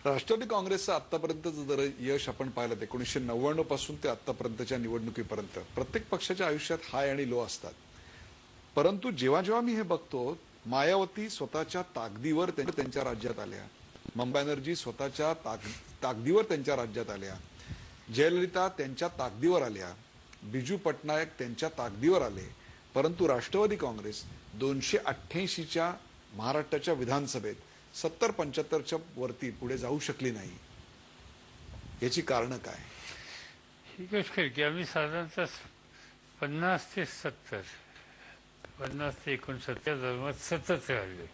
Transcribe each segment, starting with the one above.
राष्ट्रवादी काँग्रेसचं आतापर्यंतचं जर यश आपण पाहिलं 1999 पासून ते आतापर्यंतच्या निवडणुकीपर्यंत प्रत्येक पक्षाच्या आयुष्यात हाय आणि लो असतात. परंतु जेव्हा जेव्हा मी हे बघतो, मायावती स्वतःच्या ताकदीवर त्यांच्या राज्यात आल्या, ममता बॅनर्जी स्वतःच्या ताकदीवर त्यांच्या राज्यात आल्या, जयललिता त्यांच्या ताकदीवर आल्या, बिजू पटनायक त्यांच्या ताकदीवर आले. परंतु राष्ट्रवादी काँग्रेस 288च्या महाराष्ट्राच्या विधानसभेत 70-75च्या वरती पुढे जाऊ शकली नाही. याची कारणं काय? ही गोष्ट आहे की आम्ही साधारणतः 50 ते 70, 50 ते 69 दरम्यान सतत राहिलो.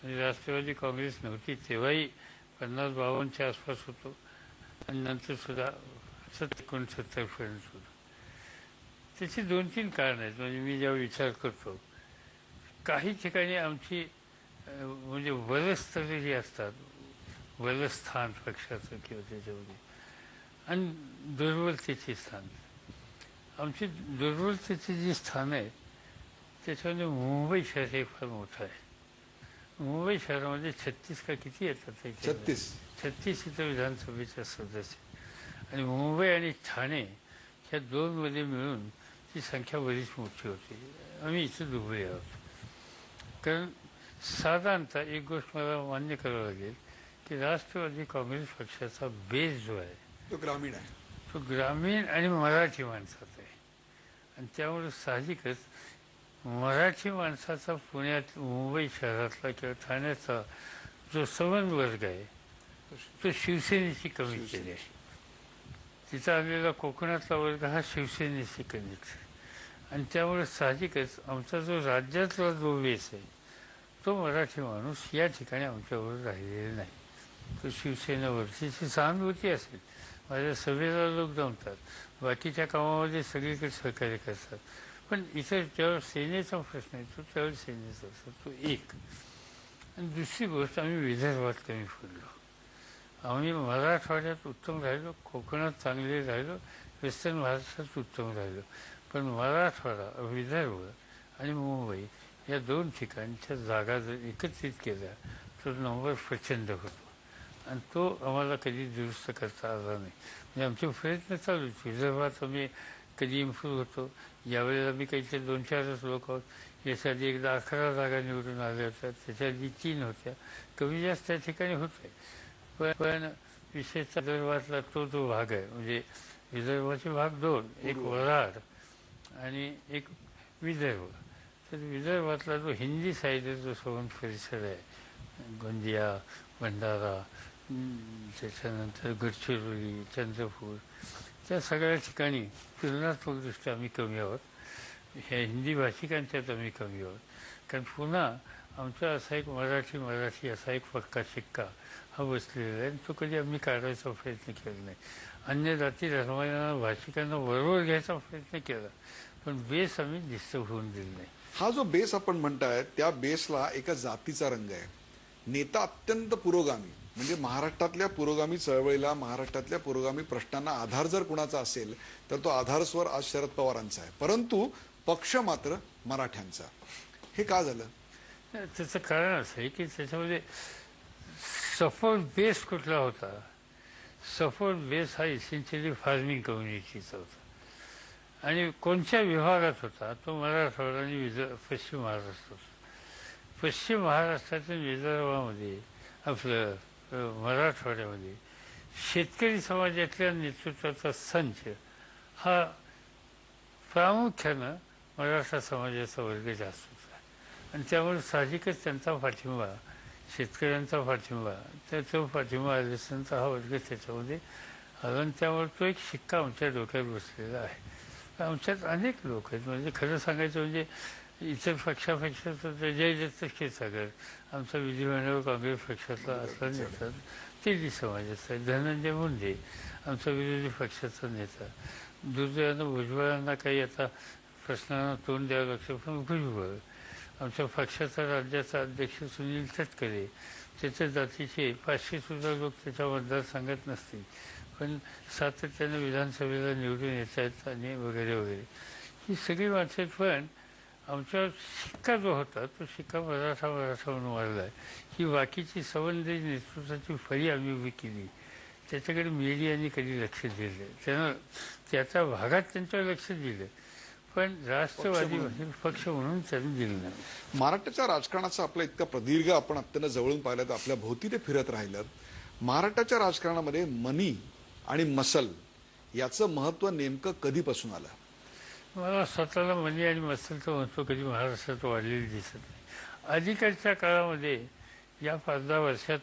आणि राष्ट्रवादी काँग्रेस नव्हती तेव्हाही 50-52च्या आसपास होतो आणि नंतर सुद्धा 69 पर्यंत होतो. त्याची 2-3 कारणं आहेत. म्हणजे मी जेव्हा विचार करतो, काही ठिकाणी आमची म्हणजे वलस्थले जी असतात, वलस्थान पक्षाचं किंवा त्याच्यामध्ये, आणि दुर्बलतेची स्थान. आमची दुर्बलतेची जी स्थान आहे त्याच्यामध्ये मुंबई शहर हे फार मोठं आहे. मुंबई शहरामध्ये 36 का किती येतात? 36 इथं विधानसभेच्या सदस्य. आणि मुंबई आणि ठाणे ह्या दोनमध्ये मिळून ती संख्या बरीच मोठी होती. आम्ही इथं दुबळे आहोत. कारण साधारणतः एक गोष्ट मला मान्य करावं लागेल की राष्ट्रवादी काँग्रेस पक्षाचा बेस जो आहे तो ग्रामीण आहे. तो ग्रामीण आणि मराठी माणसाचा आहे. आणि त्यामुळे साहजिकच मराठी माणसाचा पुण्यात मुंबई शहरातला किंवा ठाण्याचा जो सवन वर्ग आहे तो शिवसेनेशी कमी केले आहे. तिचा आलेला कोकणातला वर्ग हा शिवसेनेशी कनेक्ट. आणि त्यामुळे साहजिकच आमचा जो राज्यातला जो बेस आहे तो मराठी माणूस या ठिकाणी आमच्याबरोबर राहिलेला नाही. तो शिवसेनेवरची सहानुभूती असेल. माझ्या सभेला लोक जमतात, बाकीच्या कामामध्ये सगळीकडे सहकार्य करतात, पण इथं जेव्हा सेनेचा प्रश्न येतो त्यावेळी सेनेचा असतो तो एक. आणि दुसरी गोष्ट, आम्ही विदर्भात कमी पडलो. आम्ही मराठवाड्यात उत्तम राहिलो, कोकणात चांगले राहिलो, वेस्टर्न महाराष्ट्रात उत्तम राहिलो, पण मराठवाडा, विदर्भ आणि मुंबई या 2 ठिकाणच्या जागा जर एकत्रित केल्या तर नंबर प्रचंड होतो. आणि तो आम्हाला कधी दुरुस्त करता आला नाही. म्हणजे आमचे प्रयत्न चालूच. विदर्भात आम्ही कधी इम्प्रूव्ह होतो. यावेळेला आम्ही काहीतरी 2-4च लोक आहोत. याच्या आधी एकदा 11 जागा निवडून आल्या होत्या, त्याच्या आधी 3 होत्या. कमी जास्त त्या ठिकाणी होत आहे. पण विशेषतः विदर्भातला तो जो भाग आहे, म्हणजे विदर्भाचे भाग 2, एक वराड आणि एक विदर्भ. तर विदर्भातला जो हिंदी साहित्य जो सवन परिसर आहे, गोंदिया, भंडारा, त्याच्यानंतर गडचिरोली, चंद्रपूर, त्या सगळ्या ठिकाणी तुलनात्मकदृष्ट्या आम्ही कमी आहोत. ह्या हिंदी भाषिकांच्यात आम्ही कमी आहोत. कारण पुन्हा आमचा असा एक मराठी असा एक पक्का शिक्का हा बसलेला आहे. आणि तो कधी आम्ही काढायचा प्रयत्न केला नाही. अन्य जाती धर्मांना, भाषिकांना बरोबर घ्यायचा प्रयत्न केला, पण बेस आम्ही डिस्टर्ब होऊन दिला नाही. हा जो बेस आपण म्हणताय त्या बेसला एका जातीचा रंग आहे. नेता अत्यंत पुरोगामी, म्हणजे महाराष्ट्रातल्या पुरोगामी चळवळीला, महाराष्ट्रातल्या पुरोगामी प्रश्नांना आधार जर कुणाचा असेल तर तो आधारस्वर आज शरद पवारांचा आहे. परंतु पक्ष मात्र मराठ्यांचा. हे का झालं? त्याचं कारण असं आहे की त्याच्यामध्ये सपोर्ट बेस कुठला होता? सपोर्ट बेस हा इसेन्शियली फार्मिंग कम्युनिटीचा होता. आणि कोणत्या विभागात होता? तो मराठवाडा आणि पश्चिम महाराष्ट्र होता. पश्चिम महाराष्ट्रातील विदर्भामध्ये, आपलं मराठवाड्यामध्ये शेतकरी समाजातल्या नेतृत्वाचा संच हा प्रामुख्यानं मराठा समाजाचा वर्ग जास्त होता. आणि त्यामुळे साहजिकच त्यांचा पाठिंबा, शेतकऱ्यांचा पाठिंबा, त्याचा पाठिंबा आल्यानंतर हा वर्ग त्याच्यामध्ये आला. आणि त्यामुळे तो एक शिक्का आमच्या डोक्यात बसलेला आहे. आमच्यात अनेक लोक आहेत. म्हणजे खरं सांगायचं म्हणजे इतर पक्षापेक्षा जयदत्त क्षीरसागर आमचा विधिमंडळ काँग्रेस पक्षातला असला नेता, तेली समाजाचा आहे. धनंजय मुंडे आमचा विरोधी पक्षाचा नेता. दुर्दैवानं भुजबळांना काही आता प्रश्नांना तोंड द्यावं लागतं, पण भुजबळ आमच्या पक्षाचा राज्याचा अध्यक्ष सुनील तटकरे, त्याच्या जातीचे 500 सुद्धा लोक त्याच्या मतदारसंघात नसतील, पण सातत्यानं विधानसभेला निवडून येत आहेत आणि वगैरे वगैरे. ही सगळी माणसं. पण आमचा शिक्का जो होता तो शिक्का मराठा म्हणून वाढला आहे. ही बाकीची संबंधी नेतृत्वाची फळी आम्ही उभी केली, त्याच्याकडे मीडियाने कधी लक्ष दिलं, त्यानं त्याच्या भागात त्यांच्यावर लक्ष दिलं, पण राष्ट्रवादी पक्ष म्हणून त्यांनी दिलं नाही. महाराष्ट्राच्या राजकारणाचं आपलं इतकं प्रदीर्घ आपण अत्यंत जवळून पाहिलं तर आपल्या भोवती ते फिरत राहिलं. महाराष्ट्राच्या राजकारणामध्ये मनी आणि मसल याचं महत्व नेमकं कधीपासून आलं? मला स्वतःला मनी आणि मसलचं महत्व कधी महाराष्ट्रात वाढलेलं दिसत नाही. अलीकडच्या काळामध्ये या 5-10 वर्षात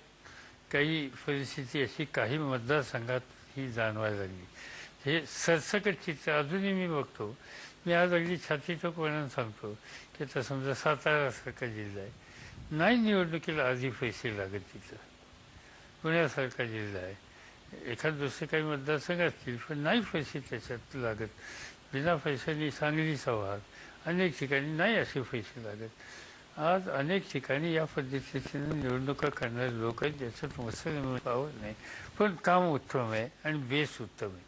काही परिस्थिती अशी काही मतदारसंघात ही जाणवायला लागली. हे सरसकट चित्र अजूनही मी बघतो. मी आज अगदी छातीटोकपणाने सांगतो की आता समजा सातारासारखा जिल्हा आहे, नाही निवडणुकीला आधी पैसे लागत तिथं. पुण्यासारखा जिल्हा आहे, एखाद दुसरे काही मतदारसंघ असतील पण नाही पैसे त्याच्यात लागत. बिना पैशांनी सांगलीचा भाग अनेक ठिकाणी नाही असे पैसे लागत. आज अनेक ठिकाणी या पद्धतीने निवडणुका करणारे लोक आहेत, ज्याच्यात मसल पावर नाही, पण काम उत्तम आहे आणि बेस उत्तम आहे.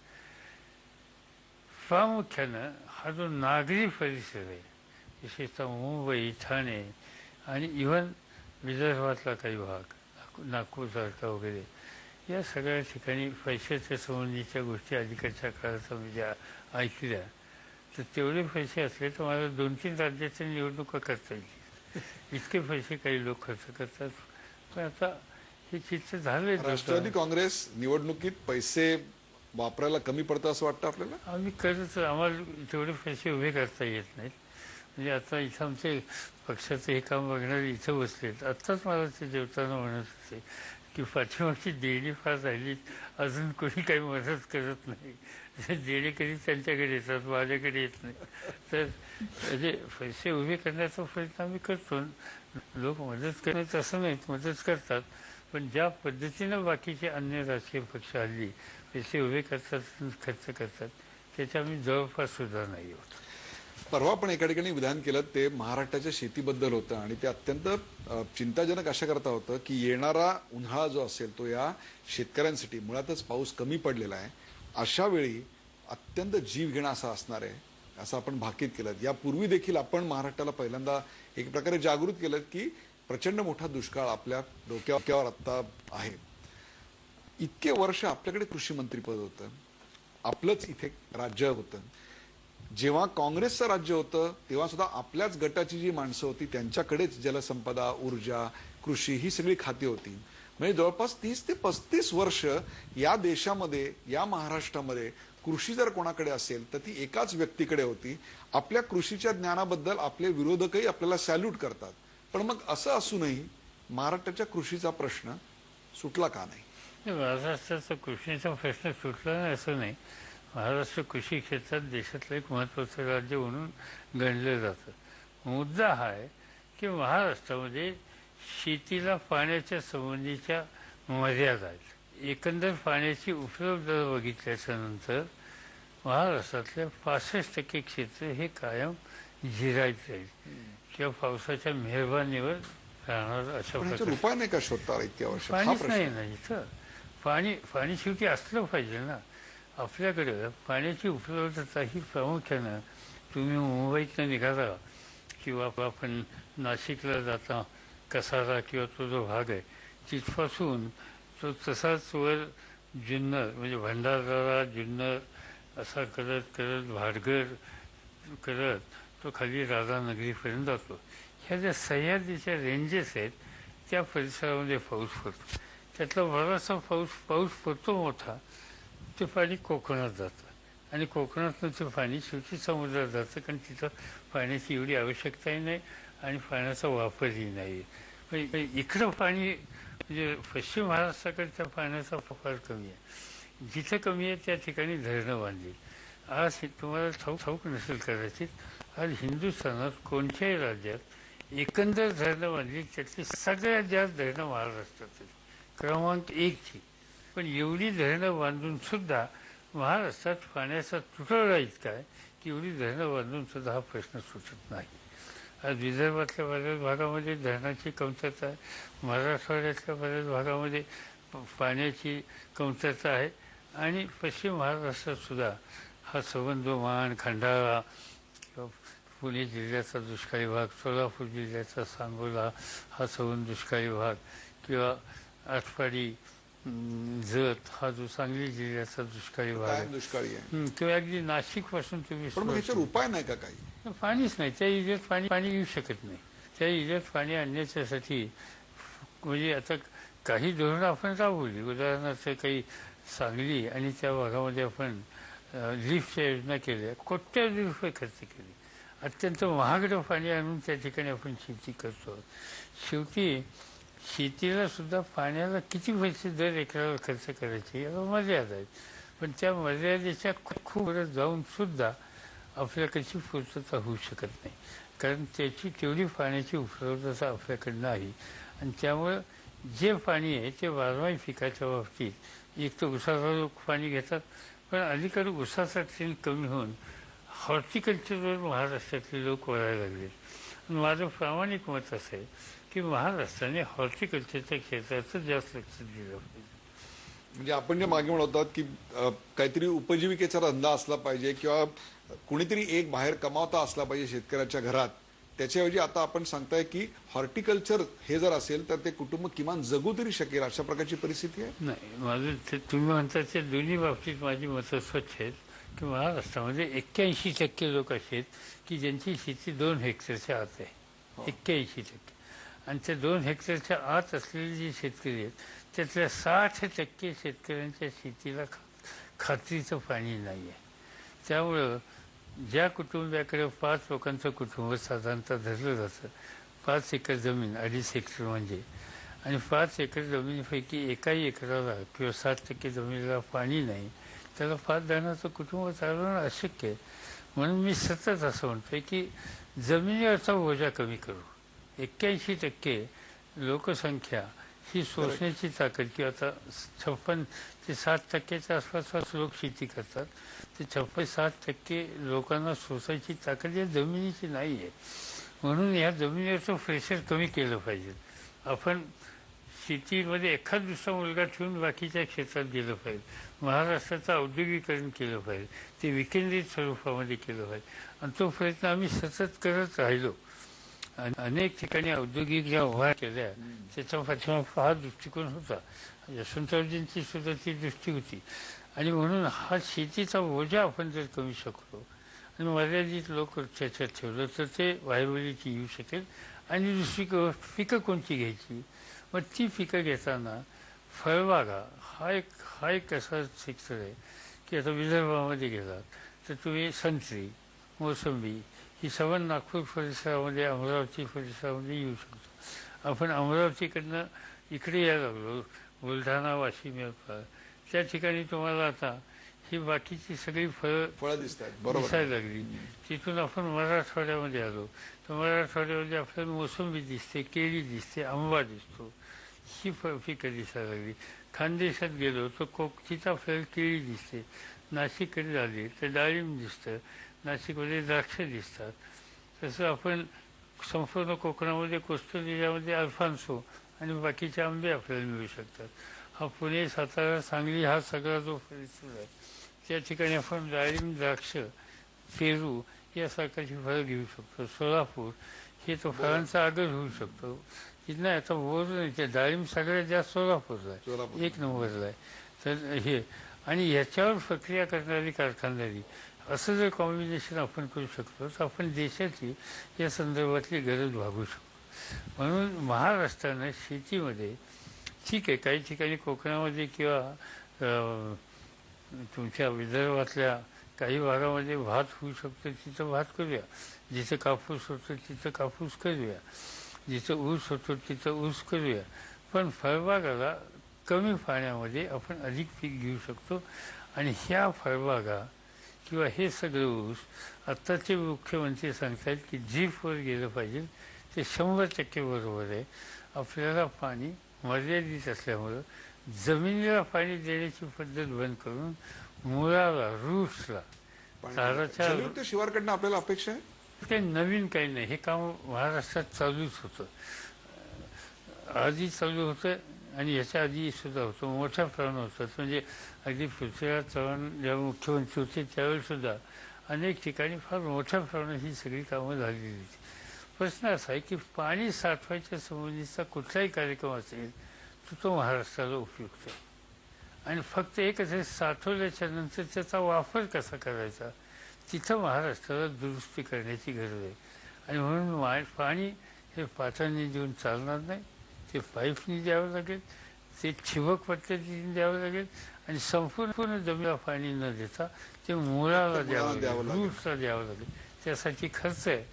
प्रामुख्यानं हा जो नागरी परिसर आहे, विशेषतः मुंबई, ठाणे आणि इव्हन विदर्भातला काही भाग, नागपूरसारखा वगैरे, या सगळ्या ठिकाणी पैशाच्या संबंधीच्या गोष्टी अलीकडच्या काळात म्हणजे ऐकल्या तर तेवढे पैसे असले तर मला 2-3 राज्याच्या निवडणुका करता येईल, इतके पैसे काही लोक खर्च करतात. पण आता हे चित्र झालंय. राष्ट्रवादी काँग्रेस निवडणुकीत पैसे वापरायला कमी पडतं असं वाटतं आपल्याला? आम्ही करत, आम्हाला तेवढे पैसे उभे करता येत नाहीत. म्हणजे आता इथं आमचे पक्षाचं हे काम बघणारे इथं बसलेत. आत्ताच मला ते जेवताना म्हणत होते की पाठीमागची देणी फार राहिली, अजून कोणी काही मदत करत नाही, देणे कधी त्यांच्याकडे येतात, माझ्याकडे येत नाही. तर म्हणजे पैसे उभे करण्याचा प्रयत्न आम्ही करतो. लोक मदत करत असं नाहीत, मदत करतात, पण ज्या पद्धतीनं बाकीचे अन्य राजकीय पक्ष हल्ली पैसे उभे करतात, खर्च करतात, त्याच्या आम्ही जवळपास सुद्धा नाही होत. परवा पण एका ठिकाणी विधान केलं ते महाराष्ट्राच्या शेतीबद्दल होतं आणि ते अत्यंत चिंताजनक अशा करता होतं की येणारा उन्हाळा जो असेल तो या शेतकऱ्यांसाठी, मुळातच पाऊस कमी पडलेला आहे, अशा वेळी अत्यंत जीव घेणं असं असणार आहे असं आपण भाकीत केलं. यापूर्वी देखील आपण महाराष्ट्राला पहिल्यांदा एक प्रकारे जागृत केलं की प्रचंड मोठा दुष्काळ आपल्या डोक्यावर आत्ता आहे. इतके वर्ष आपल्याकडे कृषी मंत्रीपद होतं, आपलंच इथे राज्य होतं. जेव्हा काँग्रेसचं राज्य होतं तेव्हा सुद्धा आपल्याच गटाची जी माणसं होती त्यांच्याकडेच जलसंपदा, ऊर्जा, कृषी ही सगळी खाती होती. म्हणजे जवळपास 30 ते 35 वर्ष या देशामध्ये, या महाराष्ट्रामध्ये कृषी जर कोणाकडे असेल तर ती एकाच व्यक्तीकडे होती. आपल्या कृषीच्या ज्ञानाबद्दल आपले विरोधकही आपल्याला सॅल्यूट करतात. पण मग असं असूनही महाराष्ट्राच्या कृषीचा प्रश्न सुटला का नाही? महाराष्ट्राचा कृषीचा प्रश्न सुटला नाही असं नाही. महाराष्ट्र कृषी क्षेत्रात देशातलं एक महत्त्वाचं राज्य म्हणून गणलं जातं. मुद्दा हा आहे की महाराष्ट्रामध्ये शेतीला पाण्याच्या संबंधीच्या मर्यादा आहेत. एकंदर पाण्याची उपलब्धता बघितल्याच्या नंतर महाराष्ट्रातल्या 65% क्षेत्र हे कायम झिरायत राहील किंवा पावसाच्या मेहरबानीवर राहणार अशा प्रकारे. उपाय नाही का शोधता इतक्या वर्ष? पाणीच नाही ना इथं. पाणी शेवटी असलं पाहिजे ना आपल्याकडं. पाण्याची उपलब्धता ही प्रामुख्यानं तुम्ही मुंबईतनं निघाला किंवा आपण नाशिकला जाता कसारा किंवा तो जो भाग आहे तिथपासून तो तसाच वर जुन्नर म्हणजे भंडारदरा, जुन्नर असा करत करत भाटघर करत तो खाली राधानगरीपर्यंत जातो. ह्या ज्या सह्याद्रीच्या रेंजेस आहेत त्या परिसरामध्ये पाऊस पडतो. त्यातला बराचसा पाऊस पडतो मोठा, ते पाणी कोकणात जातं आणि कोकणातनं ते पाणी शेवटी समुद्रात जातं, कारण तिथं पाण्याची एवढी आवश्यकताही नाही आणि पाण्याचा वापरही नाही. म्हणजे इकडं पाणी म्हणजे पश्चिम महाराष्ट्राकडच्या पाण्याचा फार कमी आहे. जिथं कमी आहे त्या ठिकाणी धरणं बांधली. आज तुम्हाला ठाऊक नसेल कदाचित, आज हिंदुस्थानात कोणत्याही राज्यात एकंदर धरणं बांधली त्यातली सगळ्यात जास्त धरणं महाराष्ट्रात क्रमांक 1ची. पण एवढी धरणं बांधून सुद्धा महाराष्ट्रात पाण्याचा तुटवडा इतका आहे की एवढी धरणं बांधून सुद्धा हा प्रश्न सुटत नाही. आज विदर्भातल्या बऱ्याच भागामध्ये धरणाची कमतरता आहे, मराठवाड्यातल्या बऱ्याच भागामध्ये पाण्याची कमतरता आहे आणि पश्चिम महाराष्ट्रात सुद्धा हा संबंधमान, खंडाळा किंवा पुणे जिल्ह्याचा दुष्काळी भाग, सोलापूर जिल्ह्याचा सांगोला हा सवन दुष्काळी भाग, किंवा आटपाडी जत हा जो सांगली जिल्ह्याचा दुष्काळी भाग आहे, कायम दुष्काळी आहे. किंवा अगदी नाशिकपासून तुम्ही पण मग ह्याच्यावर उपाय नाही का काही? पाणीच नाही, त्या एरियात पाणी येऊ शकत नाही. त्या एरियात पाणी आणण्याच्यासाठी म्हणजे आता काही धोरणं आपण राबवली. उदाहरणार्थ काही सांगली आणि त्या भागामध्ये आपण लिफ्टच्या योजना केल्या, कोट्यावधी रुपये खर्च केले. अत्यंत महागडं पाणी आणून त्या ठिकाणी आपण शेती करतो. शेवटी शेतीला सुद्धा पाण्याला किती पैसे दर एकराला खर्च करायचे याला मर्यादा आहेत. पण त्या मर्यादेच्या खूप वर जाऊन सुद्धा आपल्याकडची पूर्तता होऊ शकत नाही, कारण त्याची तेवढी पाण्याची उपलब्धता आपल्याकडनं आहे. आणि त्यामुळं जे पाणी आहे ते बारमाही पिकाच्या बाबतीत एक तर उसाचा लोक पाणी घेतात, पण अलीकडे उसाचा ट्रेंड कमी होऊन हॉर्टिकल्चरवर महाराष्ट्रातले लोक वळायला लागलेत. आणि माझं प्रामाणिक मत असं आहे की महाराष्ट्राने हॉर्टिकल्चरच्या क्षेत्राचं जास्त लक्ष दिलं पाहिजे. म्हणजे आपण जे मागे म्हणत होतात की काहीतरी उपजीविकेचा धंदा असला पाहिजे किंवा कुणीतरी एक बाहेर कमावता असला पाहिजे शेतकऱ्याच्या घरात, त्याच्याऐवजी आता आपण सांगताय की हॉर्टिकल्चर हे जर असेल तर ते कुटुंब किमान जगू तरी शकेल, अशा प्रकारची परिस्थिती आहे. नाही, माझं ते तुम्ही म्हणता ते दोन्ही बाबतीत माझी मतं स्वच्छ आहेत की महाराष्ट्रामध्ये 81% लोक असे आहेत की ज्यांची शेती 2 हेक्टरच्या आत आहे. 81%. आणि त्या 2 हेक्टरच्या आत असलेले जे शेतकरी आहेत त्यातल्या 60% शेतकऱ्यांच्या शेतीला खात्रीचं पाणी नाही आहे. त्यामुळं ज्या कुटुंबाकडे 5 लोकांचं कुटुंब साधारणतः धरलं जातं, 5 एकर जमीन 2.5 हेक्टर म्हणजे, आणि 5 एकर जमिनीपैकी एकाही एकराला किंवा 60% जमिनीला पाणी नाही, त्याला 5 जणांचं कुटुंब चालवणं अशक्य आहे. म्हणून मी सतत असं म्हणतोय की जमिनीवरचा बोजा कमी करू. 81% लोकसंख्या ही सोसण्याची ताकद, किंवा आता 56 ते 60% आसपास लोक शेती करतात, ते 56-60% लोकांना सोसायची ताकद या जमिनीची नाही आहे. म्हणून या जमिनीवरचं प्रेशर कमी केलं पाहिजे. आपण शेतीमध्ये एखाद दुसरा मुलगा ठेवून बाकीच्या क्षेत्रात गेलं पाहिजे. महाराष्ट्राचं औद्योगिकरण केलं पाहिजे, ते विकेंद्रित स्वरूपामध्ये केलं पाहिजे. आणि तो प्रयत्न आम्ही सतत करत राहिलो. अनेक ठिकाणी औद्योगिक ज्या उभार केल्या त्याच्या पाठीमागे हा दृष्टिकोन होता. यशवंतरावजींची सुद्धा ती दृष्टी होती. आणि म्हणून हा शेतीचा बोजा आपण जर कमी शकलो आणि मर्यादित लोक त्याच्यात ठेवलं तर ते व्हायबिलिटी येऊ शकेल. आणि दुसरी पिकं कोणती घ्यायची, मग ती पिकं घेताना फळबागा हा एक असा सेक्टर आहे की आता विदर्भामध्ये गेलात तर तुम्ही संत्री, मोसंबी ही सवन नागपूर परिसरामध्ये, अमरावती परिसरामध्ये येऊ शकतो. आपण अमरावतीकडनं इकडे यायला लागलो, बुलढाणा, वाशिम, यवतमाळ, त्या ठिकाणी तुम्हाला आता ही बाकीची सगळी फळं दिसायला लागली. तिथून आपण मराठवाड्यामध्ये आलो तर मराठवाड्यामध्ये आपल्याला मोसंबी दिसते, केळी दिसते, आंबा दिसतो, ही पिकं दिसायला लागली. खानदेशात गेलो तर सीताफळ, केळी दिसते. नाशिककडे झाले तर डाळिंब दिसतं, नाशिकमध्ये द्राक्ष दिसतात. तसं आपण संपूर्ण कोकणामध्ये, कोस्टल एरियामध्ये अल्फान्सो आणि बाकीचे आंबे आपल्याला मिळू शकतात. हा पुणे, सातारा, सांगली हा सगळा जो परिसर आहे त्या ठिकाणी आपण डाळिंब, द्राक्ष, पेरू यासारख्याची फळं घेऊ शकतो. सोलापूर हे तो फळांचा आगर होऊ शकतो. तिथं आता बोर नाही, त्या डाळिंब सगळ्यात जास्त सोलापूरला आहे, 1 नंबरला आहे. तर हे आणि ह्याच्यावर प्रक्रिया करणारी कारखानदारी असं जर कॉम्बिनेशन आपण करू शकतो तर आपण देशाची या संदर्भातली गरज भागू शकतो. म्हणून महाराष्ट्रानं शेतीमध्ये ठीक आहे, काही ठिकाणी कोकणामध्ये किंवा तुमच्या विदर्भातल्या काही भागामध्ये भात होऊ शकतो, तिथं भात करूया. जिथं कापूस होतो तिथं कापूस करूया, जिथं ऊस होतो तिथं ऊस करूया. पण फळबागाला कमी पाण्यामध्ये आपण अधिक पीक घेऊ शकतो. आणि ह्या फळबागा किंवा हे सगळं ऊस आत्ताचे मुख्यमंत्री सांगतात की जीपवर गेलं पाहिजे. ते 100% बरोबर आहे. आपल्याला पाणी मर्यादित असल्यामुळं जमिनीला पाणी देण्याची पद्धत बंद करून मुळाला, रूट्सला, झाडाच्या शिवारकडनं आपल्याला अपेक्षा आहे. काही नवीन काही नाही, हे काम महाराष्ट्रात चालूच होतं, आधी चालू होतं आणि ह्याच्या आधी सुद्धा होतं, मोठ्या प्रमाणात होतं. म्हणजे अगदी पृथ्वीराज चव्हाण जेव्हा मुख्यमंत्री होते त्यावेळी सुद्धा अनेक ठिकाणी फार मोठ्या प्रमाणात ही सगळी कामं झालेली होती. प्रश्न असा आहे की पाणी साठवायच्या संबंधीचा कुठलाही कार्यक्रम असेल तर तो महाराष्ट्राला उपयुक्त आहे. आणि फक्त एकच आहे, साठवल्याच्या नंतर त्याचा वापर कसा करायचा, तिथं महाराष्ट्राला दुरुस्ती करण्याची गरज आहे. आणि म्हणून पाणी हे पाटाने देऊन चालणार नाही, ते पाईपनी द्यावं लागेल, ते ठिबक पद्धतीने द्यावं लागेल आणि संपूर्ण जमिनीला पाणी न देता ते मुळाला द्यावं लागेल, रूट्सला द्यावं लागेल. त्यासाठी खर्च आहे.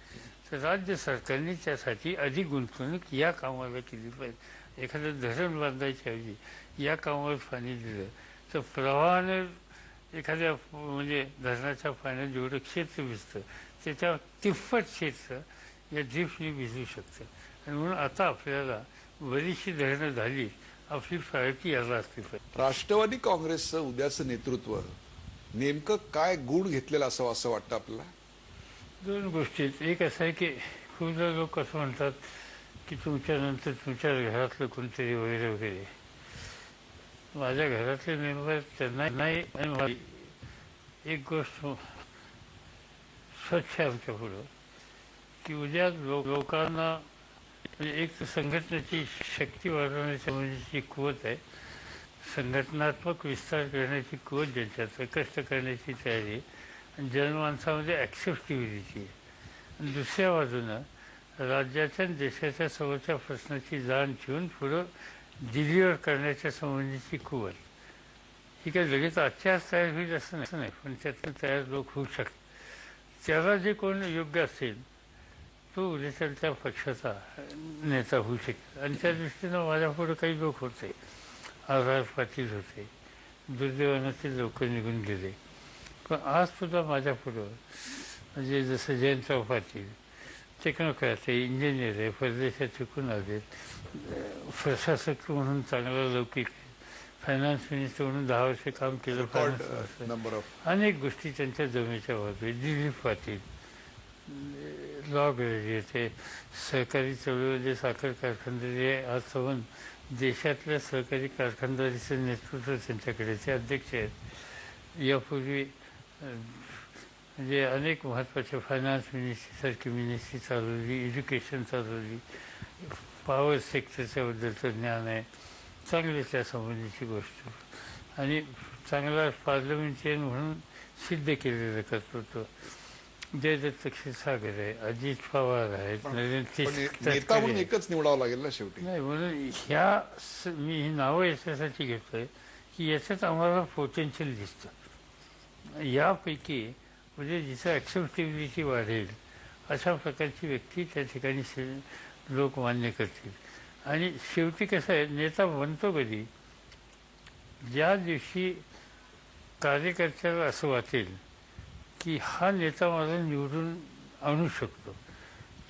तर राज्य सरकारने त्यासाठी अधिक गुंतवणूक या कामाला केली पाहिजे. एखादं धरण बांधायच्या ऐवजी या कामावर पाणी दिलं तर प्रवाहानं एखाद्या म्हणजे धरणाच्या पाण्यात जेवढं क्षेत्र भिजतं त्याच्या तिप्पट क्षेत्र या ड्रिफ्टने भिजू शकतं. आणि म्हणून आता आपल्याला बरीचशी धरणं झाली, आपली प्रायोरिटी याला असली पाहिजे. राष्ट्रवादी काँग्रेसचं उद्याचं नेतृत्व नेमकं काय गुण घेतलेलं असावं असं वाटतं आपल्याला? दोन गोष्टी आहेत. एक असं आहे की खूप लोक असं म्हणतात की तुमच्यानंतर तुमच्या घरातलं कोणतरी वगैरे वगैरे. माझ्या घरातले मेंबर त्यांना नाही. आणि एक गोष्ट स्वच्छ आमच्या पुढं की उद्या लोकांना म्हणजे एक तर संघटनेची शक्ती वाढवण्याच्या म्हणजे कुवत आहे, संघटनात्मक विस्तार करण्याची कुवत ज्यांच्यात, कष्ट करण्याची तयारी आणि जनमानसामध्ये ॲक्सेप्टिबिलिटी आहे. आणि दुसऱ्या बाजूनं राज्याच्या आणि देशाच्या समोरच्या प्रश्नाची जाण ठेवून पुढं डिलिव्हर करण्याच्या संबंधीची कुवत. ही काही लगेच आजच्या तयार होईल असं नाही, पण त्यातून तयार लोक होऊ शकतात. त्याला जे कोण योग्य असेल तो उद्याच्या त्या पक्षाचा नेता होऊ शकतो. आणि त्या दृष्टीनं माझ्यापुढं काही लोक होते, आर पाटील होते, दुर्दैवानं ते लोक निघून गेले. पण आज सुद्धा माझ्यापुढं म्हणजे जसं जयंतराव पाटील टेक्नोक्रॅट आहे, इंजिनियर आहे, परदेशात शिकून आले, प्रशासक म्हणून चांगला लौकिक, फायनान्स मिनिस्टर म्हणून 10 वर्ष काम केलं, अनेक गोष्टी त्यांच्या जमेच्या बाजूला. दिलीप पाटील लॉ ग्रॅज्युएट आहे, सहकारी चळवळीमध्ये साखर कारखानदारी आहे, आज संबंध देशातल्या सहकारी कारखानदारीचं नेतृत्व त्यांच्याकडे, ते अध्यक्ष आहेत. यापूर्वी म्हणजे अनेक महत्त्वाच्या फायनान्स मिनिस्ट्रीसारखी मिनिस्ट्री चालवली, एज्युकेशन चालवली, पॉवर सेक्टरच्याबद्दलचं ज्ञान आहे, चांगली त्या संबंधीची गोष्ट. आणि चांगला पार्लमेंटेरियन म्हणून सिद्ध केलेलं कर्तृत्व. जयदत्त क्षीरसागर आहे, अजित पवार आहेत, नेता म्हणून एकच निवडावं लागेल ना शेवटी. नाही, म्हणून मी ही नावं याच्यासाठी घेतोय की याच्यात आम्हाला पोटेन्शियल दिसतं. यापैकी म्हणजे जिचं ॲक्सेप्टेबिलिटी वाढेल अशा प्रकारची व्यक्ती त्या ठिकाणी लोक मान्य करतील. आणि शेवटी कसं आहे, नेता बनतो कधी, ज्या दिवशी कार्यकर्त्याला असं वाटेल की हा नेता मला निवडून आणू शकतो,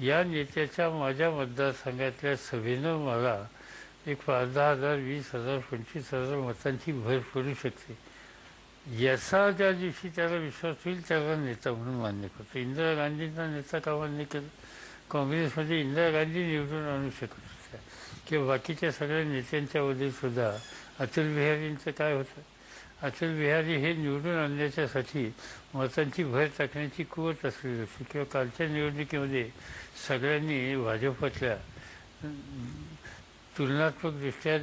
या नेत्याच्या माझ्या मतदारसंघातल्या सभेनं मला एक 10,000, 20,000, 25,000 मतांची भर पडू शकते, याचा ज्या दिवशी त्याला विश्वास होईल त्याला नेता म्हणून मान्य करतो. इंदिरा गांधींना नेता का मान्य केलं? काँग्रेसमध्ये इंदिरा गांधी निवडून आणू शकत होत्या किंवा बाकीच्या सगळ्या नेत्यांच्या सुद्धा. अटल बिहारींचं काय होतं? अटल बिहारी हे निवडून आणण्याच्यासाठी मतांची भर टाकण्याची कुवत असलेली होती. किंवा कालच्या निवडणुकीमध्ये सगळ्यांनी भाजपतल्या तुलनात्मकदृष्ट्या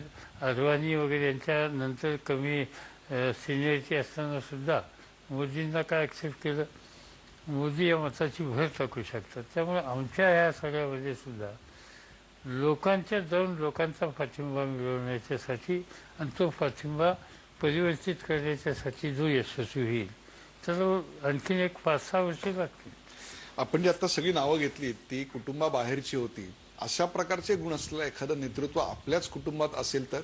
अडवाणी वगैरे यांच्या नंतर कमी सिनियरिटी असताना सुद्धा मोदींना काय ॲक्सेप्ट केलं? मोदी या मताची भर टाकू शकतात. त्यामुळे आमच्या ह्या सगळ्यामध्ये सुद्धा लोकांच्या जाऊन लोकांचा पाठिंबा मिळवण्याच्यासाठी आणि तो पाठिंबा परिवर्तित करण्याच्यासाठी जो यशस्वी होईल तर आणखीन एक 5-6 वर्षे लागतील. आपण जी आता सगळी नावं घेतली ती कुटुंबाबाहेरची होती. अशा प्रकारचे गुण असलेलं एखादं नेतृत्व आपल्याच कुटुंबात असेल तर?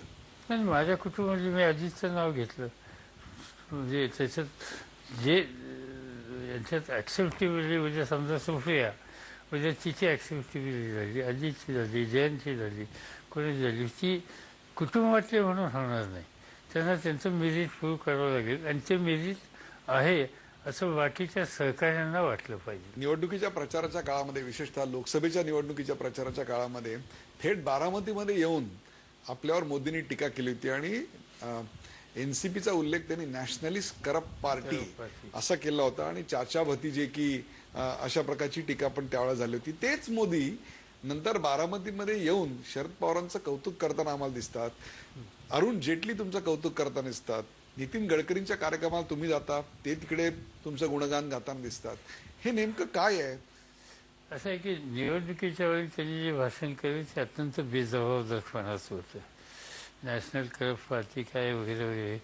नाही, माझ्या कुटुंबामध्ये मी अजितचं नाव घेतलं म्हणजे त्याच्यात जे यांच्यात ॲक्सेप्टेबिलिटी म्हणजे समजा सुप्रिया म्हणजे तिची ॲक्सेप्टेबिलिटी झाली, अजितची झाली, जयंतची झाली, कोणी झाली, ती कुटुंबातले म्हणून होणार नाही. त्यांना त्यांचं मेरिट प्रूव्ह करावं लागेल आणि ते मेरिट आहे असं बाकीच्या सहकार्यांना वाटलं पाहिजे. निवडणुकीच्या प्रचाराच्या काळामध्ये, विशेषतः लोकसभेच्या निवडणुकीच्या प्रचाराच्या काळामध्ये थेट बारामतीमध्ये येऊन आपल्यावर मोदींनी टीका केली होती आणि एनसीपीचा उल्लेख त्यांनी nationalist corrupt party corrupt party. असा केला होता आणि चाचा भतीजे की अशा प्रकारची टीका पण त्यावेळेला झाली होती. तेच मोदी नंतर बारामतीमध्ये येऊन शरद पवारांचं कौतुक करताना आम्हाला दिसतात. अरुण जेटली तुमचं कौतुक करताना दिसतात. नितीन गडकरींच्या कार्यक्रमाला तुम्ही जाता, ते तिकडे तुमचं गुणगान गाताना दिसतात. हे नेमकं काय आहे? असं आहे की निवडणुकीच्या वेळी त्यांनी जे भाषण केलं ते अत्यंत बेजबाबदारपणाचं होतं. नॅशनल करप्ट पार्टी काय वगैरे वगैरे.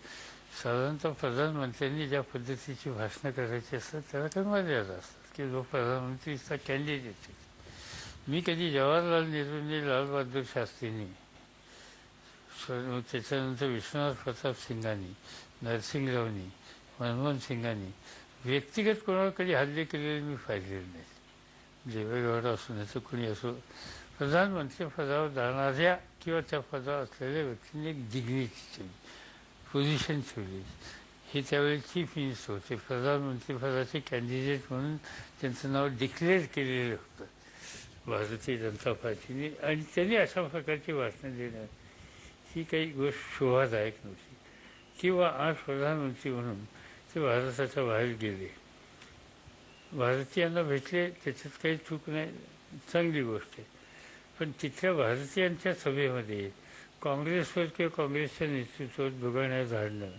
साधारणतः प्रधानमंत्र्यांनी ज्या पद्धतीची भाषणं करायची असतात त्याला काही मर्यादा असतात की जो प्रधानमंत्रीचा कॅन्डिडेट आहे. मी कधी जवाहरलाल नेहरूंनी, लालबहादूर शास्त्रींनी, त्याच्यानंतर विश्वनाथ प्रताप सिंगांनी, नरसिंगरावनी, मनमोहन सिंगांनी व्यक्तिगत कोणावर कधी हल्ले केलेले मी पाहिलेले नाही. देवेगौडा असो नाही तर कुणी असो, प्रधानमंत्री पदावर जाणाऱ्या किंवा त्या पदावर असलेल्या व्यक्तींनी एक डिग्निटी ठेवली, पोझिशन ठेवली. हे त्यावेळी चीफ मिनिस्टर होते. प्रधानमंत्री पदाचे कॅन्डिडेट म्हणून त्यांचं नाव डिक्लेअर केलेलं होतं भारतीय जनता पार्टीने. आणि त्यांनी अशा प्रकारची भाषणं देणं ही काही गोष्ट शोभादायक नव्हती. किंवा आज प्रधानमंत्री म्हणून ते भारताच्या बाहेर गेले, भारतीयांना भेटले, त्याच्यात काही चूक नाही, चांगली गोष्ट आहे. पण तिथल्या भारतीयांच्या सभेमध्ये काँग्रेसवर किंवा काँग्रेसच्या नेतृत्वावर दुगाण्या झाडणं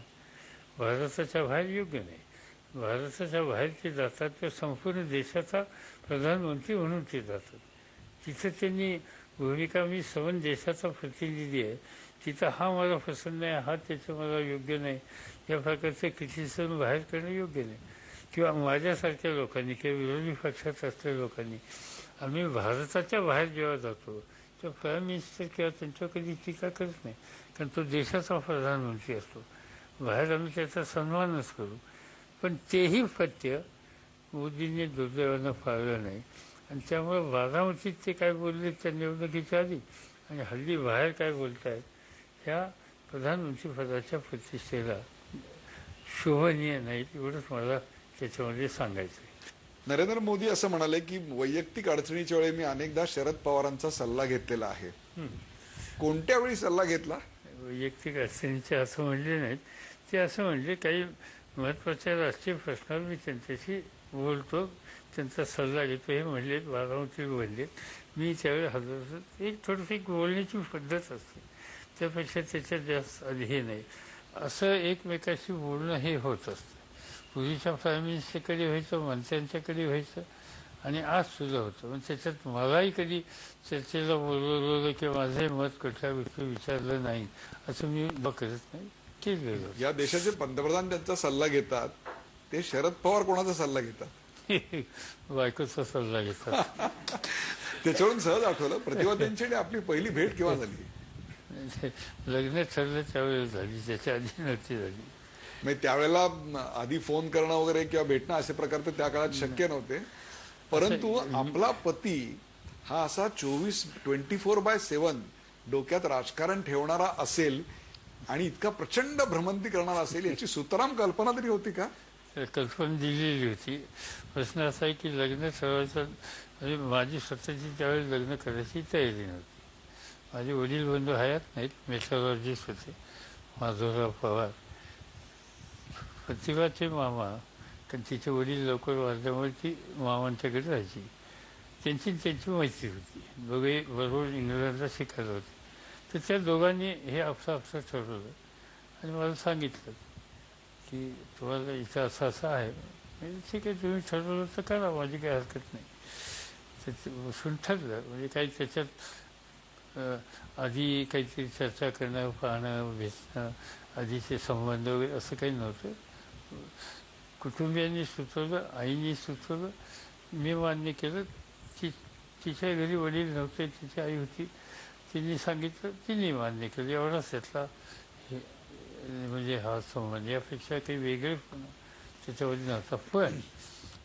भारताच्या बाहेर योग्य नाही. भारताच्या बाहेर ते जातात तर संपूर्ण देशाचा प्रधानमंत्री म्हणून ते जातात. तिथं त्यांनी भूमिका, मी सवन देशाचा प्रतिनिधी आहे, तिथं हा मला पसंत नाही, हा त्याचं मला योग्य नाही, या प्रकारचं क्रिटिसिझम बाहेर करणं योग्य नाही. किंवा माझ्यासारख्या लोकांनी किंवा विरोधी पक्षात असलेल्या लोकांनी आम्ही भारताच्या बाहेर जेव्हा जातो तेव्हा प्राईम मिनिस्टर किंवा त्यांच्यावर कधी टीका करत नाही, कारण तो देशाचा प्रधानमंत्री असतो. बाहेर आम्ही त्याचा सन्मानच करू. पण तेही पथ्य मोदींनी दुर्दैवानं पाळलं नाही. आणि त्यामुळे बारामतीत ते काय बोलले त्या निवडणुकीच्या आधी आणि हल्ली बाहेर काय बोलतायत, ह्या प्रधानमंत्री पदाच्या प्रतिष्ठेला शोभनीय नाही. एवढंच मला त्याच्यामध्ये सांगायचं आहे. नरेंद्र मोदी असं म्हणाले की वैयक्तिक अडचणीच्या वेळी मी अनेकदा शरद पवारांचा सल्ला घेतलेला आहे. कोणत्या वेळी सल्ला घेतला? वैयक्तिक अडचणीचे असं म्हणले नाहीत, ते असं म्हणले काही महत्त्वाच्या राष्ट्रीय प्रश्नावर मी त्यांच्याशी बोलतो, त्यांचा सल्ला घेतो हे म्हणलेत. बारामती बोललेत, मी त्यावेळी हजर. एक थोडंसं एक बोलण्याची पद्धत असते, त्यापेक्षा त्याच्यात जास्त हे नाही. असं एकमेकाशी बोलणं हे होत असतं. पूर्वीच्या प्राईम मिनिस्टरकडे व्हायचं, मंत्र्यांच्याकडे व्हायचं आणि आज सुद्धा होतं. पण त्याच्यात मलाही कधी चर्चेला बोलवलं किंवा माझंही मत कुठल्या गोष्टी विचारलं नाही असं मी करत नाही, केलेलं. या देशाचे पंतप्रधान त्यांचा सल्ला घेतात, ते शरद पवार कोणाचा सल्ला घेतात? बायकोचा सल्ला घेतात. त्याच्यावरून सहज आठवलं, प्रतिभा त्यांच्याकडे आपली पहिली भेट केव्हा झाली? लग्न ठरलं त्यावेळेस झाली, त्याच्या आधी नव्हती झाली. म्हणजे त्यावेळेला आधी फोन करणं वगैरे किंवा भेटणं असे प्रकार तर त्या काळात शक्य नव्हते. परंतु आपला पती हा असा 24/7 डोक्यात राजकारण ठेवणारा असेल आणि इतका प्रचंड भ्रमंती करणारा असेल, याची सुतराम कल्पना तरी होती का? कल्पना दिलेली होती. प्रश्न असा आहे की लग्न ठरवायचं म्हणजे माझी स्वतःची त्यावेळी लग्न करायची तयारी नव्हती. माझे वडील बंधू हयात नाहीत, मेट्रोलॉजिस्ट होते, माधवराव पवार. प्रतिभाचे मामा, कारण तिचे वडील लवकर वारल्यामुळे ती मामांच्याकडे राहायची. त्यांची मैत्री होती, दोघे बरोबर इंग्लंडला शिकायला होते. तर त्या दोघांनी हे आपलं ठरवलं आणि मला सांगितलं की तुम्हाला इथं असं असं आहे. ठीक आहे, तुम्ही ठरवलं तर करा, माझी काही हरकत नाही. तर बसून ठरलं. म्हणजे काही त्याच्यात आधी काहीतरी चर्चा करणं, पाहणं, भेटणं, आधीचे संबंध वगैरे असं काही नव्हतं. कुटुंबियांनी सुचवलं, आईनी सुचवलं, मी मान्य केलं. तिच्या घरी वडील नव्हते, तिची आई होती, तिने सांगितलं, तिने मान्य केलं. एवढाच त्यातला हे म्हणजे हा संबंध. यापेक्षा काही वेगळेपणा त्याच्यामध्ये नव्हता. पण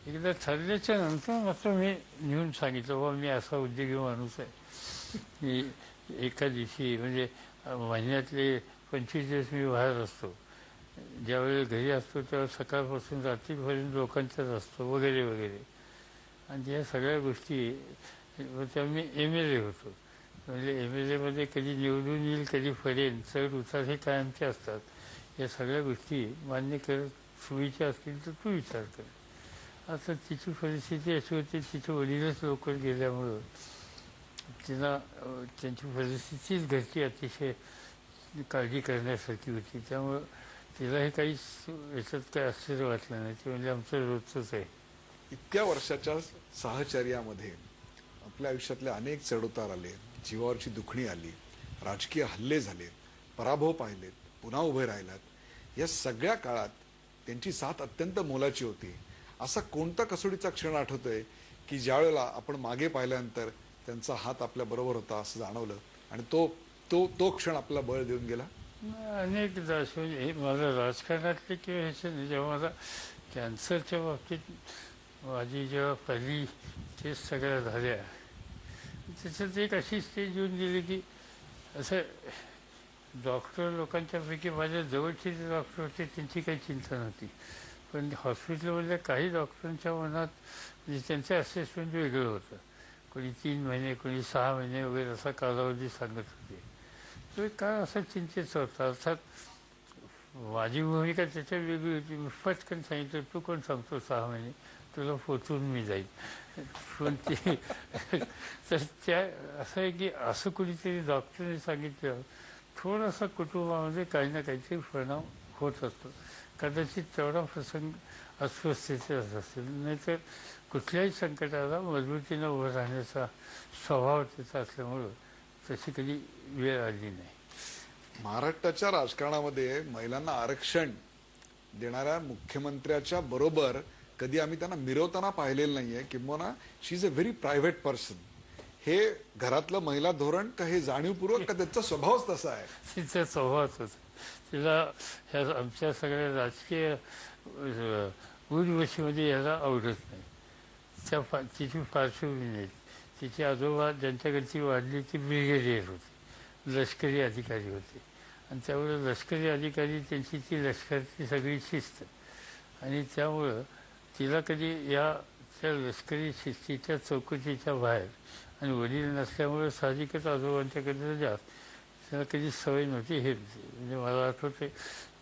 एकदा ठरल्याच्या नंतर मात्र मी नेऊन सांगितलं, बाबा मी असा उद्योगी माणूस आहे, मी एका दिवशी म्हणजे महिन्यातले 25 दिवस मी बाहेर असतो. ज्यावेळेला घरी असतो तेव्हा सकाळपासून रात्रीपर्यंत लोकांच्याच असतो वगैरे वगैरे. आणि या सगळ्या गोष्टी त्या मी MLA होतो. म्हणजे MLAमध्ये कधी निवडून येईल, कधी पडेल, चढ उतार हे कायमचे असतात. या सगळ्या गोष्टी मान्य करत सोयीच्या असतील तर तू विचार कर. आता तिची परिस्थिती अशी होती, तिचे वडीलच लवकर गेल्यामुळं तिला त्यांची परिस्थितीच घरची अतिशय काळजी करण्यासारखी होती. त्यामुळं तिलाही काहीच याच्यात काही आश्चर्य वाटलं नाही. ते म्हणजे आमचं रोजचंच आहे. इतक्या वर्षाच्या साहचर्यामध्ये आपल्या आयुष्यातले अनेक चढउतार आले, जीवावरची दुखणी आली, राजकीय हल्ले झाले, पराभव पाहिलेत, पुन्हा उभे राहिलात. या सगळ्या काळात त्यांची साथ अत्यंत मोलाची होती. असा कोणता कसोटीचा क्षण आठवतोय की ज्या वेळेला आपण मागे पाहिल्यानंतर त्यांचा हात आपल्या बरोबर होता असं जाणवलं आणि तो तो तो क्षण आपल्याला बळ देऊन गेला? अनेकदा असे म्हणजे हे मला राजकारणातले किंवा ह्याचे नाही. जेव्हा मला कॅन्सरच्या बाबतीत माझी जेव्हा पहिली टेस्ट सगळ्या झाल्या, त्याच्यात एक अशी स्टेज येऊन गेली की असं डॉक्टर लोकांच्यापैकी माझ्या जवळचे जे डॉक्टर होते त्यांची काही चिंता नव्हती, पण हॉस्पिटलमधल्या काही डॉक्टरांच्या मनात म्हणजे त्यांचं असेसमेंट वेगळं होतं. कोणी 3 महिने, कोणी 6 महिने वगैरे असा कालावधी सांगत होते. तो एक काळ असा चिंतेचा होता. अर्थात माझी भूमिका त्याच्या वेगळी होती. मी पटकन सांगितलं, तू कोण सांगतो 6 महिने, तुला पोचून मी जाईल. पण ते तर त्या असं आहे की असं कुणीतरी डॉक्टरने सांगितलं, थोडासा कुटुंबामध्ये काही ना काहीतरी परिणाम होत असतो. कदाचित तेवढा प्रसंग अस्वस्थतेचा असेल, नाहीतर कुठल्याही संकटाला मजबूतीनं उभं राहण्याचा स्वभाव त्याचा असल्यामुळं तशी कधी वेळ आली नाही. महाराष्ट्राच्या राजकारणामध्ये महिलांना आरक्षण देणाऱ्या मुख्यमंत्र्याच्या बरोबर कधी आम्ही त्यांना मिरवताना पाहिलेलं नाहीये. किंबहुना she is a very private person. हे घरातलं महिला धोरण का हे जाणीवपूर्वक का त्याचा स्वभावच तसा आहे? तिचा स्वभावच होता. तिला ह्या आमच्या सगळ्या राजकीय उठबशीमध्ये यायला आवडत नाही. तिची पार्श्वभूमी नाही. तिचे आजोबा ज्यांच्याकडची वाढली ती ब्रिगेडियर होते, लष्करी अधिकारी होते, आणि त्यामुळे लष्करी अधिकारी त्यांची ती लष्कराची सगळी शिस्त, आणि त्यामुळं तिला कधी या त्या लष्करी शिस्तीच्या चौकटीच्या बाहेर, आणि वडील नसल्यामुळे साहजिकच आजोबांच्याकडे जास्त त्याला कधी सवय नव्हती. हे म्हणजे मला आठवते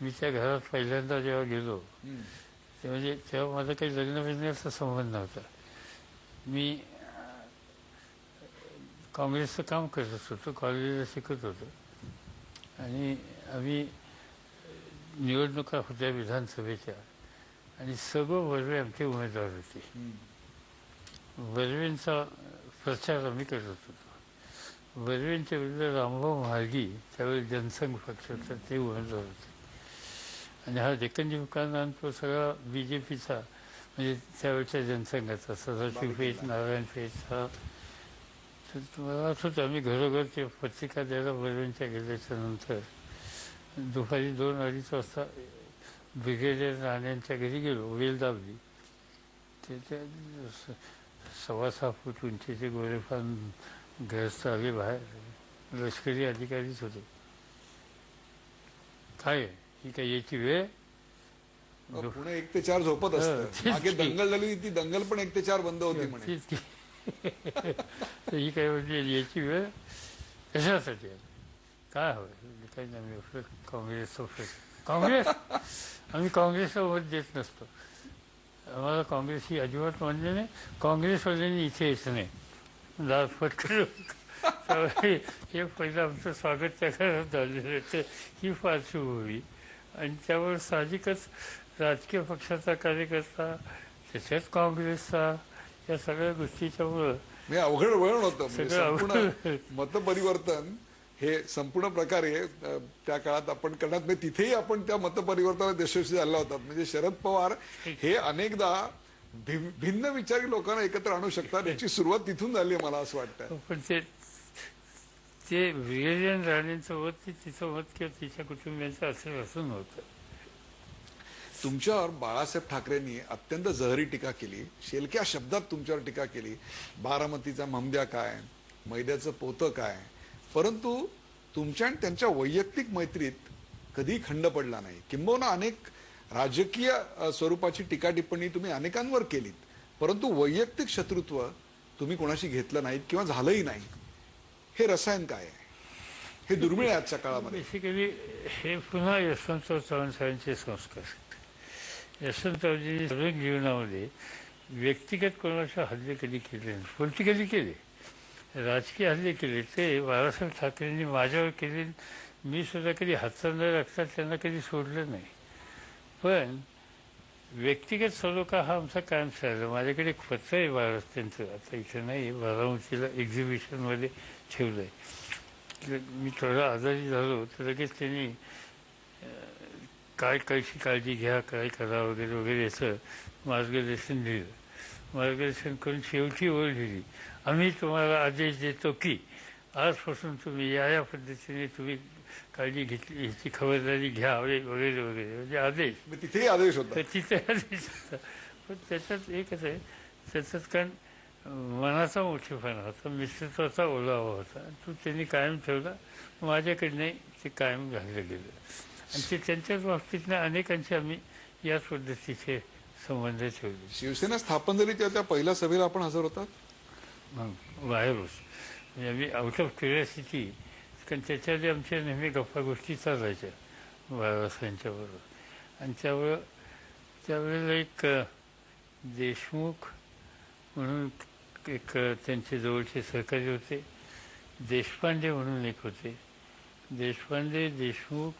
मी त्या घरात पहिल्यांदा जेव्हा गेलो ते म्हणजे तेव्हा माझा काही लग्न बिग्नाचा संबंध नव्हता. मी काँग्रेसचं काम करत होतो, कॉलेजला शिकत होतो, आणि आम्ही निवडणुका होत्या विधानसभेच्या, आणि सगळं वर्वे आमचे उमेदवार होते. वर्वेंचा प्रचार आम्ही करत होतो. वर्वेंच्या विरुद्ध रामभाऊ म्हाळगी त्यावेळी जनसंघ पक्षाचा ते उमेदवार होते, आणि हा डेक्कन जिमखाना तो सगळा BJPचा म्हणजे त्यावेळच्या जनसंघाचा सदाशिव पेठ, नारायण पेठ हा. तर मला आठवतं आम्ही घरोघर ते पत्रिका द्यायला वर्वेंच्या गेल्याच्या नंतर दुपारी 2-2:30 वाजता ब्रिगेडियर राण्यांच्या घरी गेलो. वेल दाबली. ते 6.25 फूट उंचीचे गोरेफान गृहस्थ आले बाहेर, लष्करी अधिकारीच होते. काय ही काय याची वेळ? पुणे 1 ते 4 झोपत असतं. मागे दंगल झाली, ती दंगल पण 1 ते 4 बंद होती म्हणे. ही काय म्हणजे याची वेळ कशासाठी? काय हवं? काही नाही, काँग्रेसचं काँग्रेस आम्ही काँग्रेसला वोट देत नसतो. आम्हाला काँग्रेस ही अजिबात मान्य नाही. काँग्रेसवाल्यांनी इथे यायचं नाही. हे पहिलं आमचं स्वागत त्या घरात झालेलं होतं. ही पार्श्वभूमी, आणि त्यावर साहजिकच राजकीय पक्षाचा कार्यकर्ता, त्याच्यात काँग्रेसचा, या सगळ्या गोष्टीच्यामुळं अवघड वळण होतं. संपूर्ण मतपरिवर्तन हे संपूर्ण प्रकारे त्या काळात आपण करण्यात, म्हणजे तिथेही आपण त्या मतपरिवर्तनात यशस्वी झाला होतात. म्हणजे शरद पवार हे अनेकदा भिन्न विचारी लोकांना एकत्र आणू शकतात. याची सुरुवात तिथून झाली मला असं वाटतं. पण ते ब्रिगेडियर राणेंचं मत तिचं मत किंवा तिच्या कुटुंबियांचं असं नव्हतं. तुमच्यावर बाळासाहेब ठाकरेंनी अत्यंत जहरी टीका केली, शेलक्या शब्दात तुमच्यावर टीका केली. बारामतीचा ममद्या काय, मैद्याचं पोतं काय. परंतु तुमच्या आणि त्यांच्या वैयक्तिक मैत्रीत कधी खंड पडला नाही. किंबहुना अनेक राजकीय स्वरूपाची टीका टिप्पणी तुम्ही अनेकांवर केलीत, परंतु वैयक्तिक शत्रुत्व तुम्ही कोणाशी घेतलं नाहीत किंवा झालंही नाही. हे रसायन काय आहे? हे दुर्मिळ आहे आजच्या काळामध्ये. बेसिकली हे पुन्हा यशवंतराव चव्हाण साहेबांचे संस्कार आहेत. यशवंतरावजींनी सर्व जीवनामध्ये व्यक्तिगत कोणाचे हल्ले कधी केले नाही. पॉलिटिकली केले, राजकीय हल्ले केले ते बाळासाहेब ठाकरेंनी माझ्यावर केले. मी सुद्धा कधी हातात न लागता त्यांना कधी सोडलं नाही. पण व्यक्तिगत सलोखा हा आमचा कायमच राहिला. माझ्याकडे एक पत्र आहे बाळासाहेब त्यांचं, आता इथं नाही, बारामतीला एक्झिबिशनमध्ये ठेवलं आहे. मी थोडा आजारी झालो तर लगेच त्यांनी काय कशी काळजी घ्या, काय करा वगैरे वगैरे याचं मार्गदर्शन दिलं. मार्गदर्शन करून शेवटी ओळ दिली, आम्ही तुम्हाला आदेश देतो की आजपासून तुम्ही या पद्धतीने तुम्ही काळजी घेतली, ह्याची खबरदारी घ्या वगैरे वगैरे वगैरे, म्हणजे आदेश. तिथेही आदेश होता, तर तिथे आदेश होता. पण त्याच्यात एकच आहे, त्याच्यात कारण मनाचा मोठेपणा होता, मित्रत्वाचा ओलावा होता, तो त्यांनी कायम ठेवला. माझ्याकडनं ते कायम राहिलं गेलं. आणि ते त्यांच्याच बाबतीतनं अनेकांचे आम्ही याच पद्धतीचे संबंध ठेवले. शिवसेना स्थापन झाली तेव्हा त्या पहिल्या सभेला आपण हजर होतात. बाहेरच म्हणजे आम्ही आउट ऑफ क्युरियोसिटी, कारण त्याच्याआधी आमच्या नेहमी गप्पा गोष्टी चालायच्या बाळासाहेबांच्याबरोबर. आणि त्यावेळेला एक देशमुख म्हणून एक त्यांचे जवळचे सहकारी होते, देशपांडे म्हणून एक होते. देशपांडे, देशमुख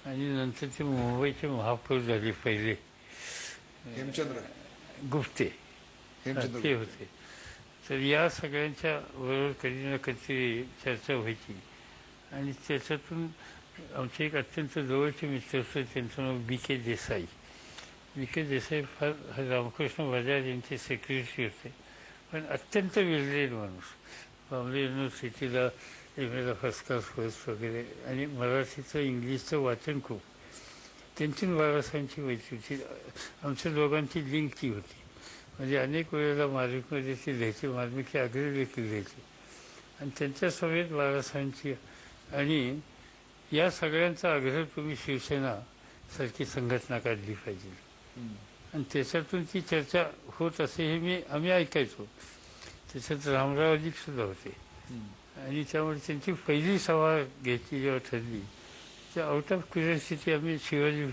आणि नंतर ते मुंबईचे महापौर झाले पहिले, हेमचंद्र गुप्ते, ते होते. तर या सगळ्यांच्या बरोबर कधी ना कधी चर्चा व्हायची. आणि त्याच्यातून आमचे एक अत्यंत जवळचे मित्र होते, त्यांचं नाव B.K. देसाई. B.K. देसाई फार रामकृष्ण बजाज यांचे सेक्रेटरी होते, पण अत्यंत विरलेले माणूस. बॉम्बे युनिव्हर्सिटीला एम.ए.ला फर्स्ट क्लास फर्स्ट वगैरे, आणि मराठीचं इंग्लिशचं वाचन खूप. त्यांची बाळासाहेबांची मैत्री होती. आमच्या दोघांची लिंक ती होती. म्हणजे अनेक वेळेला मार्मिकमध्ये ती लिहायची, मार्मिकची आग्रह देखील लिहायची. आणि त्यांच्या सभेत बाळासाहेबांची आणि या सगळ्यांचा आग्रह, तुम्ही शिवसेना सारखी संघटना काढली पाहिजे. आणि त्याच्यातून ती चर्चा होत असे हे आम्ही ऐकायचो. त्याच्यात रामरावजी सुद्धा होते. आणि त्यामुळे त्यांची पहिली सभा घ्यायची जेव्हा ठरली, त्या आउट ऑफ क्युरियोसिटी आम्ही शिवाजी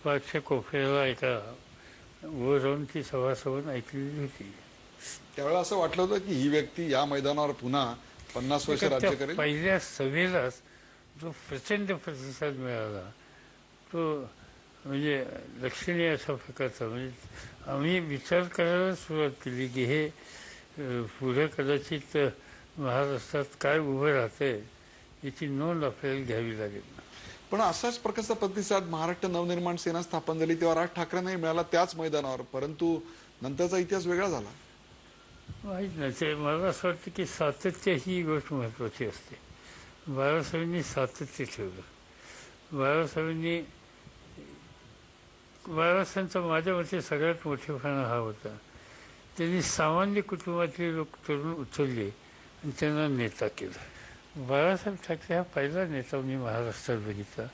पार्कच्या कोपऱ्याला एका वर राहून ती सभा ऐकलेली होती. त्यावेळेला असं वाटलं होतं की ही व्यक्ती या मैदानावर पुन्हा 50 वर्ष राज्य करेल. पहिल्या सभेलाच जो प्रचंड प्रतिसाद मिळाला तो म्हणजे लक्षणीय अशा प्रकारचा. म्हणजे आम्ही विचार करायला सुरुवात केली की हे पुढे कदाचित महाराष्ट्रात काय उभं राहतंय याची नोंद आपल्याला घ्यावी लागेल. पण असाच प्रकारचा प्रतिसाद महाराष्ट्र नवनिर्माण सेना स्थापन झाली तेव्हा राज ठाकरेंनाही मिळाला त्याच मैदानावर, परंतु नंतरचा इतिहास वेगळा झाला. माहीत नाही, ते मला असं वाटतं की सातत्य ही गोष्ट महत्त्वाची असते. बाळासाहेबांनी सातत्य ठेवलं. बाळासाहेबांचा माझ्या मते सगळ्यात मोठेपणा हा होता, त्यांनी सामान्य कुटुंबातले लोक तरुण उचलले आणि त्यांना नेता केला. बाळासाहेब ठाकरे हा पहिला नेता मी महाराष्ट्रात बघितला.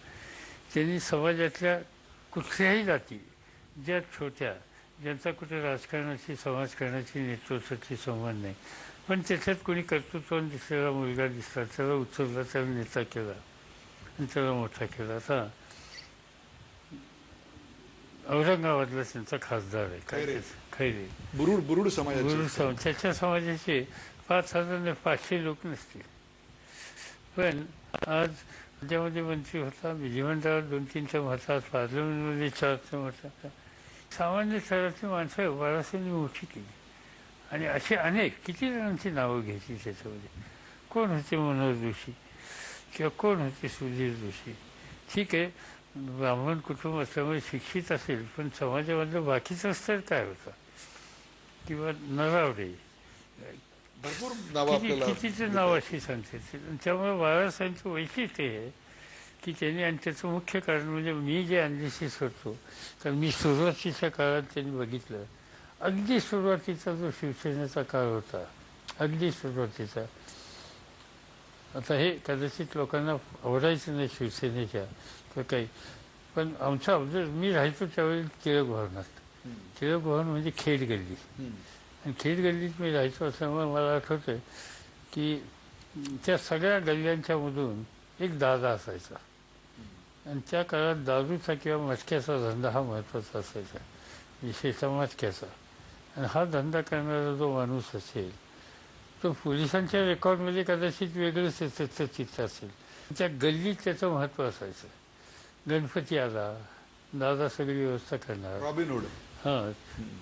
त्यांनी समाजातल्या कुठल्याही जाती, ज्या छोट्या, ज्यांचा कुठे राजकारणाची, समाजकारणाची, नेतृत्वाची संबंध नाही, पण त्याच्यात कोणी कर्तृत्वान दिसलेला मुलगा दिसला, त्याला उचलला, त्याला नेता केला आणि त्याला मोठा केला. आता औरंगाबादला त्यांचा खासदार आहे खैरे, बुरुड समाजाचे. त्याच्या समाजाचे 5,500 लोक नसतील. पण आज राज्यामध्ये मंत्री होता, विधिमंडळात 2-3च्या मतात, पार्लमेंटमध्ये 4च्या मतात, सामान्य स्तरातली माणसं बाळासाहेबांनी मोठी केली. आणि असे अनेक किती जणांची नावं घ्यायची त्याच्यामध्ये. कोण होते मनोहर जोशी किंवा कोण होते सुधीर जोशी. ठीक आहे, ब्राह्मण कुटुंब असल्यामुळे शिक्षित असेल, पण समाजामधलं बाकीचं स्तर काय होता, किंवा नरावडे, भरपूर नावं कितीचे नाव अशी सांगते. त्यामुळे बाळासाहेबांचं वैशिष्ट्य आहे की त्यांनी, आणि त्याचं मुख्य कारण म्हणजे मी जे अनालिसिस करतो, तर मी सुरुवातीच्या काळात त्यांनी बघितलं, अगदी सुरुवातीचा जो शिवसेनेचा काळ होता, अगदी सुरुवातीचा. आता हे कदाचित लोकांना आवडायचं नाही शिवसेनेच्या तर काही, पण आमचा मी राहायचो त्यावेळी टिळक भवनात. टिळक भवन म्हणजे खेड गल्ली, आणि खेड गल्लीत मी राहायचो असल्यामुळे मला आठवतं की त्या सगळ्या गल्ल्यांच्या मधून एक दादा असायचा आणि त्या काळात दारूचा किंवा मटक्याचा धंदा हा महत्त्वाचा असायचा, विशेषतः मटक्याचा. आणि हा धंदा करणारा जो माणूस असेल तो पोलिसांच्या रेकॉर्डमध्ये कदाचित वेगळंच त्याचं चित्र असेल. त्या गल्लीत त्याचं महत्त्व असायचं. गणपती आला, दादा सगळी व्यवस्था करणार. रॉबिनहुड. हां,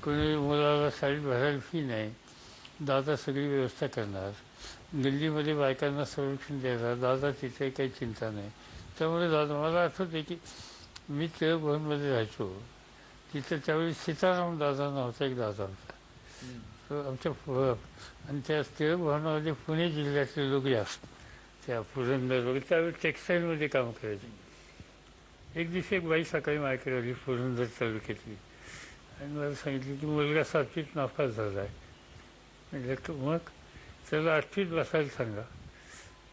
कोणी मुलाला शाळेत भरायला फी नाही, दादा सगळी व्यवस्था करणार. गल्लीमध्ये बायकांना संरक्षण देणार, दादा तिथे काही चिंता नाही. त्यामुळे दादा मला आठवते की मी टिळक भवनमध्ये राहायचो, तिथं त्यावेळी सीताराम दादा नावाचा एक दादा होता. तो आमच्या आणि त्या टिळक भवनामध्ये पुणे जिल्ह्यातले लोक जास्त, त्या पुरंदर वगैरे त्यावेळी टेक्स्टाईलमध्ये काम करायचे. एक दिवशी एक बाई सकाळी माझ्याकडे आली पुरंदर तालुक्यातली आणि मला सांगितलं की मुलगा 7वीत नापास झाला आहे. म्हटलं मग त्याला 8वीत बसायला सांगा.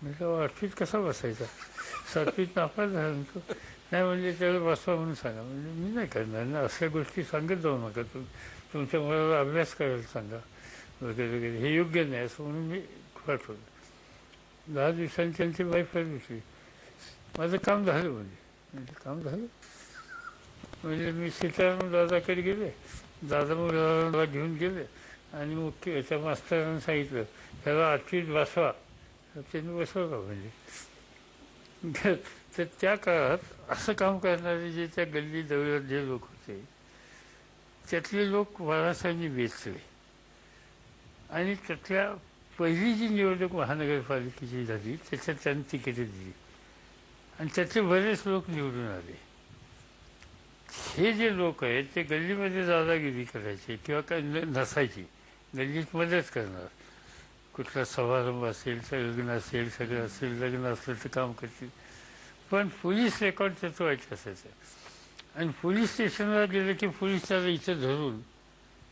म्हटलं 8वीत कसा बसायचा, 7वीत नापास झाला ना तो. नाही म्हणजे त्याला बसवा म्हणून सांगा. म्हणजे मी नाही करणार ना, अशा गोष्टी सांगत जाऊ नका, तुमच्या मुलाला अभ्यास करायला सांगा वगैरे वगैरे, हे योग्य नाही असं म्हणून मी पाठवलं. 10 दिवसांनी त्यांची बाई दिसली. माझं काम झालं म्हणजे काम झालं म्हणजे मी सीताराम दादाकडे गेले, दादा मुलाला घेऊन गेले आणि मुख्य त्या मास्तरांना सांगितलं त्याला 8वीत बसवा. त्यांनी बसवलं म्हणजे. तर त्या काळात असं काम करणारे जे त्या गल्ली जवळ जे लोक होते त्यातले लोक बाळासाहेबांनी वेचले. आणि त्यातल्या पहिली जी निवडणूक महानगरपालिकेची झाली त्याच्यात त्यांनी तिकीटं दिली आणि त्यातले बरेच लोक निवडून आले. हे जे लोक आहेत ते गल्लीमध्ये दादागिरी करायचे किंवा काय नसायची, गल्लीत मदत करणार. कुठला समारंभ असेल, लग्न असेल, सगळं असेल, लग्न असलं तर काम करतील. पण पोलीस रेकॉर्ड त्याचं वाईट असायचं. आणि पोलीस स्टेशनला गेलं की पोलीस त्याला इथं धरून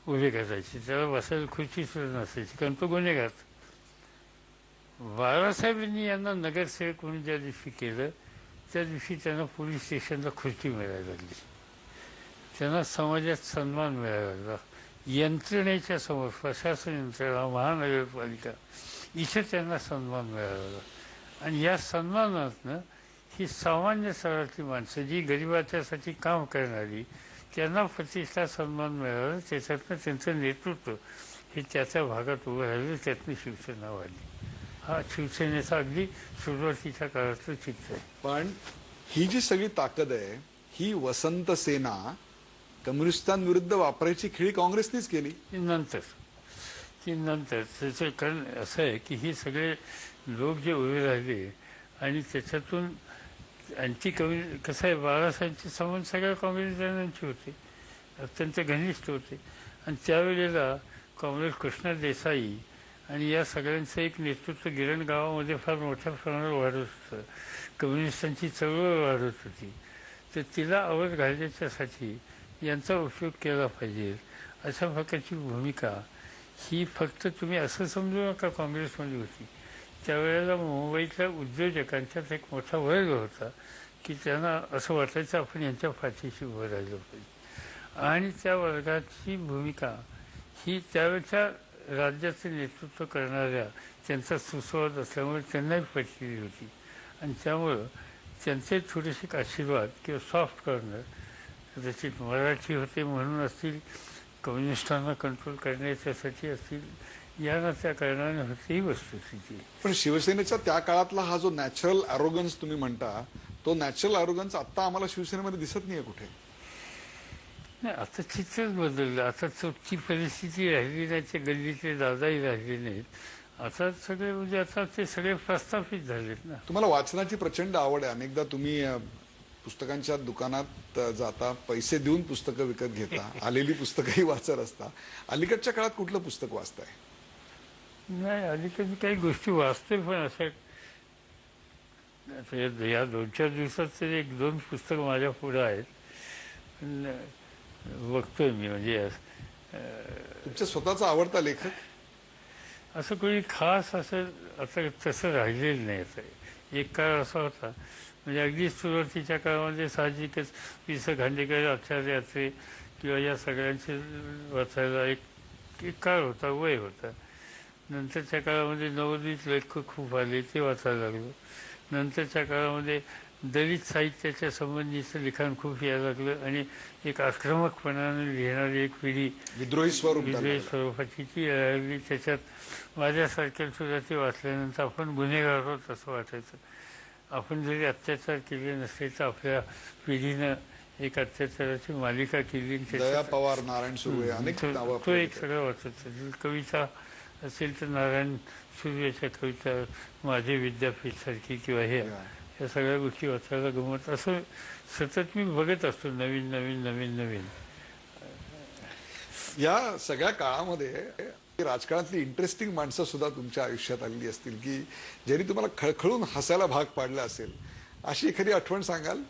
उभे करायचे, त्याला बसायला खुर्ची सुद्धा नसायची, कारण तो गुन्हेगार. बाळासाहेबांनी यांना नगरसेवक म्हणून ज्या दिवशी केलं त्या दिवशी त्यांना पोलीस स्टेशनला खुर्ची मिळायला लागली, त्यांना समाजात सन्मान मिळायला लागला. यंत्रणेच्या समोर प्रशासन यंत्रणा, महानगरपालिका इथे त्यांना सन्मान मिळायला लागला. आणि या सन्मानातनं ही सामान्य स्तरातली माणसं जी गरिबाच्यासाठी काम करणारी त्यांना प्रतिष्ठा सन्मान मिळाला. त्याच्यातनं त्यांचं नेतृत्व हे त्याच्या भागात उभं राहिलं, त्यातनं शिवसेना वाढली. हा शिवसेनेचा अगदी सुरुवातीच्या काळातलं चित्र आहे. पण ही जी सगळी ताकद आहे ही वसंत सेना कम्युनिस्टांविरुद्ध वापरायची खेळी काँग्रेसनेच केली. नंतर त्याचं कारण असं आहे की हे सगळे लोक जे उभे राहिले आणि त्याच्यातून कसं आहे, बाळासाहेबांचे संबंध सगळ्या काँग्रेसजनांचे होते, अत्यंत घनिष्ठ होते. आणि त्यावेळेला काँग्रेस कृष्णा देसाई आणि या सगळ्यांचं एक नेतृत्व गिरण गावामध्ये फार मोठ्या प्रमाणावर वाढत होतं. कम्युनिस्टांची चळवळ वाढत होती. तर तिला आवाज घालण्याच्यासाठी यांचा उपयोग केला पाहिजे अशा प्रकारची भूमिका ही फक्त तुम्ही असं समजू नका काँग्रेसमध्ये होती. त्यावेळेला मुंबईतल्या उद्योजकांच्यात एक मोठा वर्ग होता की त्यांना असं वाटायचं आपण यांच्या पाठीशी उभं राहिलं पाहिजे. आणि त्या वर्गाची भूमिका ही त्यावेळच्या राज्याचं नेतृत्व करणाऱ्या त्यांचा सुसंवाद असल्यामुळे त्यांनाही पटलेली होती. आणि त्यामुळं त्यांचे थोडेसे आशीर्वाद किंवा सॉफ्ट कॉर्नर कदाचित मराठी होते म्हणून असतील, कम्युनिस्टांना कंट्रोल करण्याच्यासाठी असतील, या ना त्या कारणाने होती ही वस्तुस्थिती. पण शिवसेनेच्या त्या काळातला हा जो नॅचरल अरोगन्स तुम्ही म्हणता, तो नॅचरल अरोगन्स आता आम्हाला शिवसेनेमध्ये दिसत नाहीये कुठे. नाही, आता चित्रच बदललं. आता ती परिस्थिती राहिली नाही, ते गल्लीतले दादाही राहिले नाहीत. आता सगळे म्हणजे आता ते सगळे प्रस्थापित झालेत ना. तुम्हाला वाचनाची प्रचंड आवड आहे. अनेकदा तुम्ही पुस्तकांच्या दुकानात जाता, पैसे देऊन पुस्तकं विकत घेता, आलेली पुस्तकंही वाचत असता. अलीकडच्या काळात कुठलं पुस्तक वाचताय? नाही, अलीकडे काही गोष्टी वाचतोय, पण असं या 2-4 दिवसात 1-2 पुस्तकं माझ्या पुढं आहेत. पण बघतोय मी म्हणजे तुमचा स्वतःचा आवडता लेखक असं कोणी खास असं आता तसं राहिलेलं नाही. आता एक काळ असा होता म्हणजे अगदी सुरुवातीच्या काळामध्ये साहजिकच वि स खांडेकर, आचार्याचे किंवा या सगळ्यांचे वाचायला एक काळ होता, वय होता. नंतरच्या काळामध्ये नवोदित लेखक खूप आले, ते वाचायला लागलो. नंतरच्या काळामध्ये दलित साहित्याच्या संबंधीचं लिखाण खूप यायला लागलं आणि एक आक्रमकपणाने लिहिणारी एक पिढी विद्रोही स्वरूप विजयी धरलं. स्वरूपाची ती लागली. त्याच्यात माझ्यासारख्या सुद्धा ते वाचल्यानंतर आपण गुन्हेगार आहोत असं वाटायचं. आपण जरी अत्याचार केले नसले तर आपल्या पिढीनं एक अत्याचाराची मालिका केली आणि दया त्याच्यात पवार, नारायण सुर्वे अनेक नावं तो आपल्याला एक येतात. सगळं वाचत असेल. कविता असेल तर नारायण सुर्वेच्या कविता, माझे विद्यापीठ सारखी किंवा हे या. या सगळ्या गोष्टी वाचायला गमत. असं सतत मी बघत असतो नवीन नवीन नवीन नवीन. या सगळ्या काळामध्ये राजकारणातली इंटरेस्टिंग माणसं सुद्धा तुमच्या आयुष्यात आलेली असतील की ज्यांनी तुम्हाला खळखळून हसायला भाग पाडला असेल. अशी एखादी आठवण सांगाल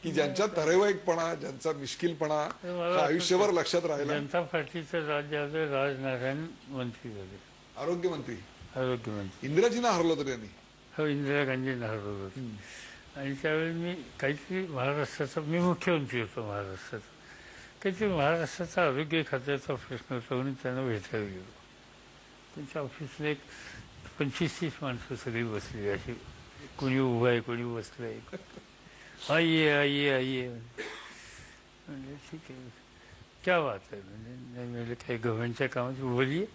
की ज्यांच्या तरेवाईकपणा, ज्यांचा मिश्किलपणा मला हा आयुष्यभर लक्षात राहिला? जनता पार्टीचं राज्य आलं, राजनारायण मंत्री झाले, आरोग्यमंत्री, आरोग्यमंत्री. इंदिराजींना हरवलं होतं त्यांनी. हो, इंदिरा गांधींना हरवलं होतं. आणि त्यावेळी मी काहीतरी महाराष्ट्राचा, मी मुख्यमंत्री होतो महाराष्ट्राचा, काहीतरी महाराष्ट्राचा आरोग्य खात्याचा प्रश्न होता म्हणून त्यांना भेटायला गेलो. त्यांच्या ऑफिसला एक 25-30 माणसं सगळी बसली अशी, कोणी उभं आहे कोणी बसलं आहे. आइए आइए आइए म्हणजे ठीक आहे, क्या बात आहे. म्हणजे म्हणजे काही गव्हर्नमेंटच्या कामाची बोलिये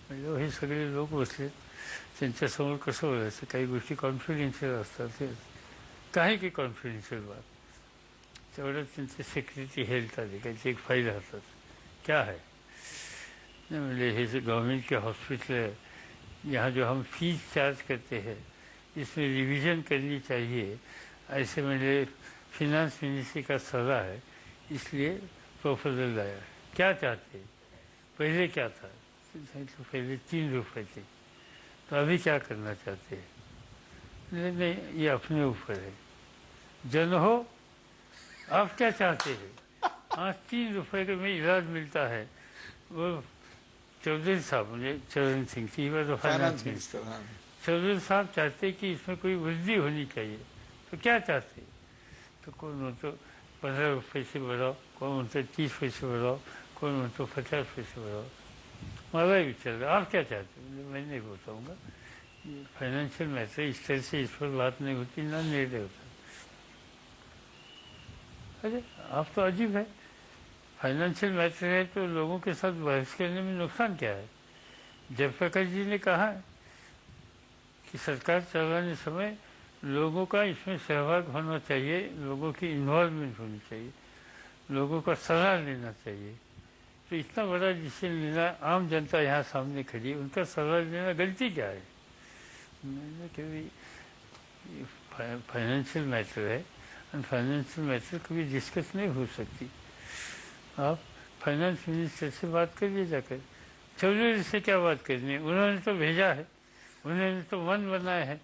म्हणजे हे सगळे लोक बसले, त्यांच्यासमोर कसं बोलायचं. काही गोष्टी कॉन्फिडेन्शियल असतात, ते काही काही कॉन्फिडेन्शियल बात. तेवढं त्यांचे सेक्रेटरी हेल्थ आले, काहीची एक फाईल हातात, क्या है. नहीं बोले, हे जो गवर्नमेंट के हॉस्पिटल है, यहाँ जो हम फीस चार्ज करते हैं इसमें रिवीजन करनी चाहिए, ऐसे मेरे फिनांस मिनिस्ट्री का सलाह है, इसलिए प्रपोजल लाया. क्या चाहते, पहले क्या था. तो पहले 3 रुपये थे, तो अभी क्या करना चाहते हैं. नहीं, ये अपने ऊपर है. जन हो, आप क्या चाहते हैं. हाँ, 3 रुपये का में इलाज मिलता है. वो चौधरी साहब, मुझे चरण सिंह थी, वो फाइनेंस मिनिस्टर. चौधरी साहब चाहते कि इसमें कोई वृद्धि होनी चाहिए. तो क्या चाहते. तो कौन म्हणतो 15 रुपये से बढ़ाओ, कौन म्हणतो 30 पैसे बढ़ाओ, कौन म्हणतो 50 पैसे बढ़ाओ. मला विचार, आप क्या चाहते. मैं नहीं बताऊँगा, फाइनेंशियल मैटर इस तरह से इस पर बात नहीं होती, ना निर्णय होता. अरे आप तो अजीब है, फाइनेंशियल मैटर है तो लोगों के साथ बहस करने में नुकसान क्या है. जयप्रकाश जी ने कहा है कि सरकार चलाने समय लोगों का इसमें सहभाग होना चाहिए, लोगों की इन्वॉल्वमेंट होनी चाहिए, लोगों का सलाह लेना चाहिए. तो इतना बड़ा डिसीजन लेना, आम जनता यहाँ सामने खड़ी, उनका सलाह लेना गलती क्या है. मैंने कभी फाइनेंशियल मैटर है और फाइनेंशियल मैटर कभी डिस्कस नहीं हो सकती. आप फाइनेंस मिनिस्टर से बात करिए जाकर. चौधरी से क्या बात करनी है, उन्होंने तो भेजा है, उन्होंने तो मन बनाया है.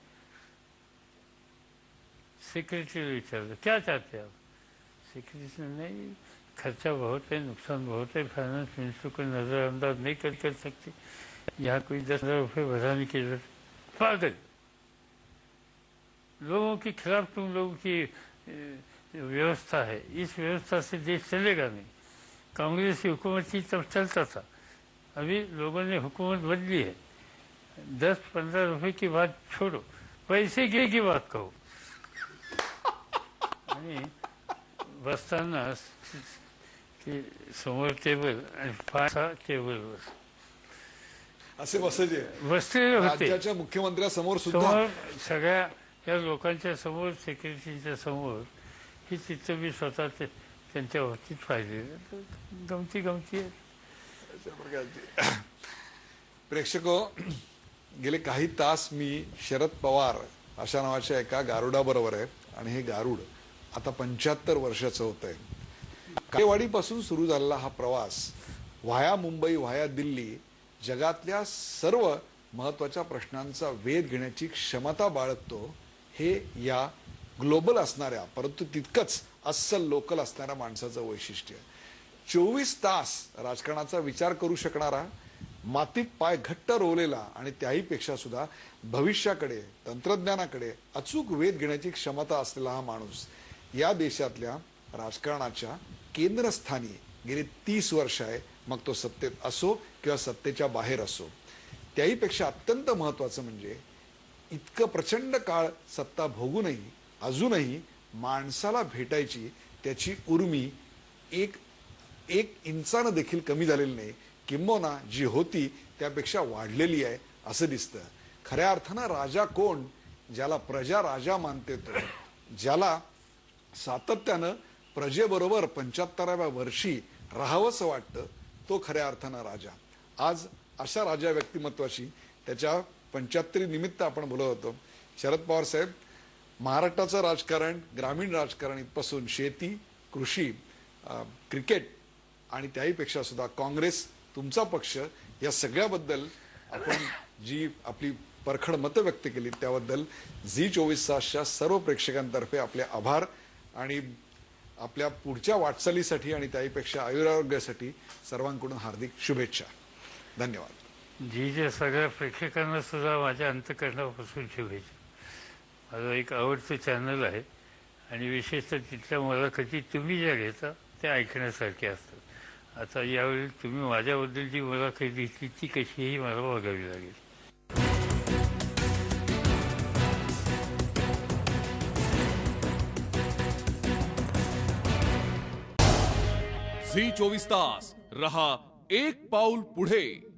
सेक्रेटरी विचार क्या चाहते हैं आप. सेक्रेटरी नहीं, खर्चा बहुत है, नुकसान बहुत है, फाइनेंस मिनिस्टर को नज़रअंदाज नहीं कर सकते. यहाँ कोई 10,000 रुपये बढ़ाने की जरूरत. पागल लोगों के खिलाफ तुम लोगों की व्यवस्था है, इस व्यवस्था से देश चलेगा नहीं. कांग्रेस की हुकूमत थी तब चलता था, अभी लोगों ने हुकूमत बदली है. 10-15 रुपये की बात छोड़ो, पैसे की बात कहो. आणि बसताना ते समोर टेबल आणि 5 टेबलवर असे बसायचे बसलेले होते. राज्याच्या मुख्यमंत्र्यासमोर सुद्धा. समोर सगळ्या या लोकांच्या समोर, सेक्रेटरीच्या समोर. ही चित्र मी स्वतः त्यांच्या बाबतीत पाहिलेलं. गमती गमती आहे. प्रेक्षको, गेले काही तास मी शरद पवार अशा नावाच्या एका गारुडाबरोबर आहे आणि हे गारुड आता 75 वर्षाचं होत आहे. काळेवाडीपासून सुरू झालेला हा प्रवास व्हाया मुंबई, व्हाया दिल्ली, जगातल्या सर्व महत्वाच्या प्रश्नांचा वेध घेण्याची क्षमता बाळगतो. हे या ग्लोबल असणाऱ्या परंतु तितकंच अस्सल लोकल असणाऱ्या माणसाचं वैशिष्ट्य. 24 तास राजकारणाचा विचार करू शकणारा, मातीत पाय घट्ट रोवलेला आणि त्याहीपेक्षा सुद्धा भविष्याकडे, तंत्रज्ञानाकडे अचूक वेध घेण्याची क्षमता असलेला हा माणूस या देशातल्या राजकारणाच्या केंद्रस्थानी गेली 30 वर्ष आहे. मग तो सत्तेत असो किंवा सत्तेच्या बाहेर असो. त्याहीपेक्षा अत्यंत महत्वाचं म्हणजे इतकं प्रचंड काळ सत्ता भोगूनही अजूनही माणसाला भेटायची त्याची उर्मी एक इंचानं देखील कमी झालेली नाही, किंबहुना जी होती त्यापेक्षा वाढलेली आहे असं दिसतं. खऱ्या अर्थानं राजा कोण? ज्याला प्रजा राजा मानते तो, ज्याला सातत्यानं प्रजेबरोबर 75व्या वर्षी राहावंसं वाटतं, तो खऱ्या अर्थानं राजा. आज अशा राजा व्यक्तिमत्वाची त्याच्या 75 निमित्त आपण बोलत होतो. शरद पवार साहेब, महाराष्ट्राचं राजकारण, ग्रामीण राजकारण इथपासून शेती, कृषी, क्रिकेट आणि त्याहीपेक्षा सुद्धा काँग्रेस, तुमचा पक्ष, या सगळ्याबद्दल आपण जी आपली परखड मतं व्यक्त केली त्याबद्दल झी 24 सर्व प्रेक्षकांतर्फे आपले आभार आणि आपल्या पुढच्या वाटचालीसाठी आणि त्याहीपेक्षा आयुरारोग्यासाठी सर्वांकडून हार्दिक शुभेच्छा. धन्यवाद. जीच्या सगळ्या प्रेक्षकांना सुद्धा माझ्या अंतकरणापासून शुभेच्छा. माझं एक आवडतं चॅनल आहे आणि विशेषतः तिथल्या मुलाखती तुम्ही ज्या घेता त्या ऐकण्यासारख्या असतात. आता यावेळी तुम्ही माझ्याबद्दल जी मुलाखत घेतली ती कशीही मला बघावी लागेल. झी 24 तास रहा एक पाऊल पुढे.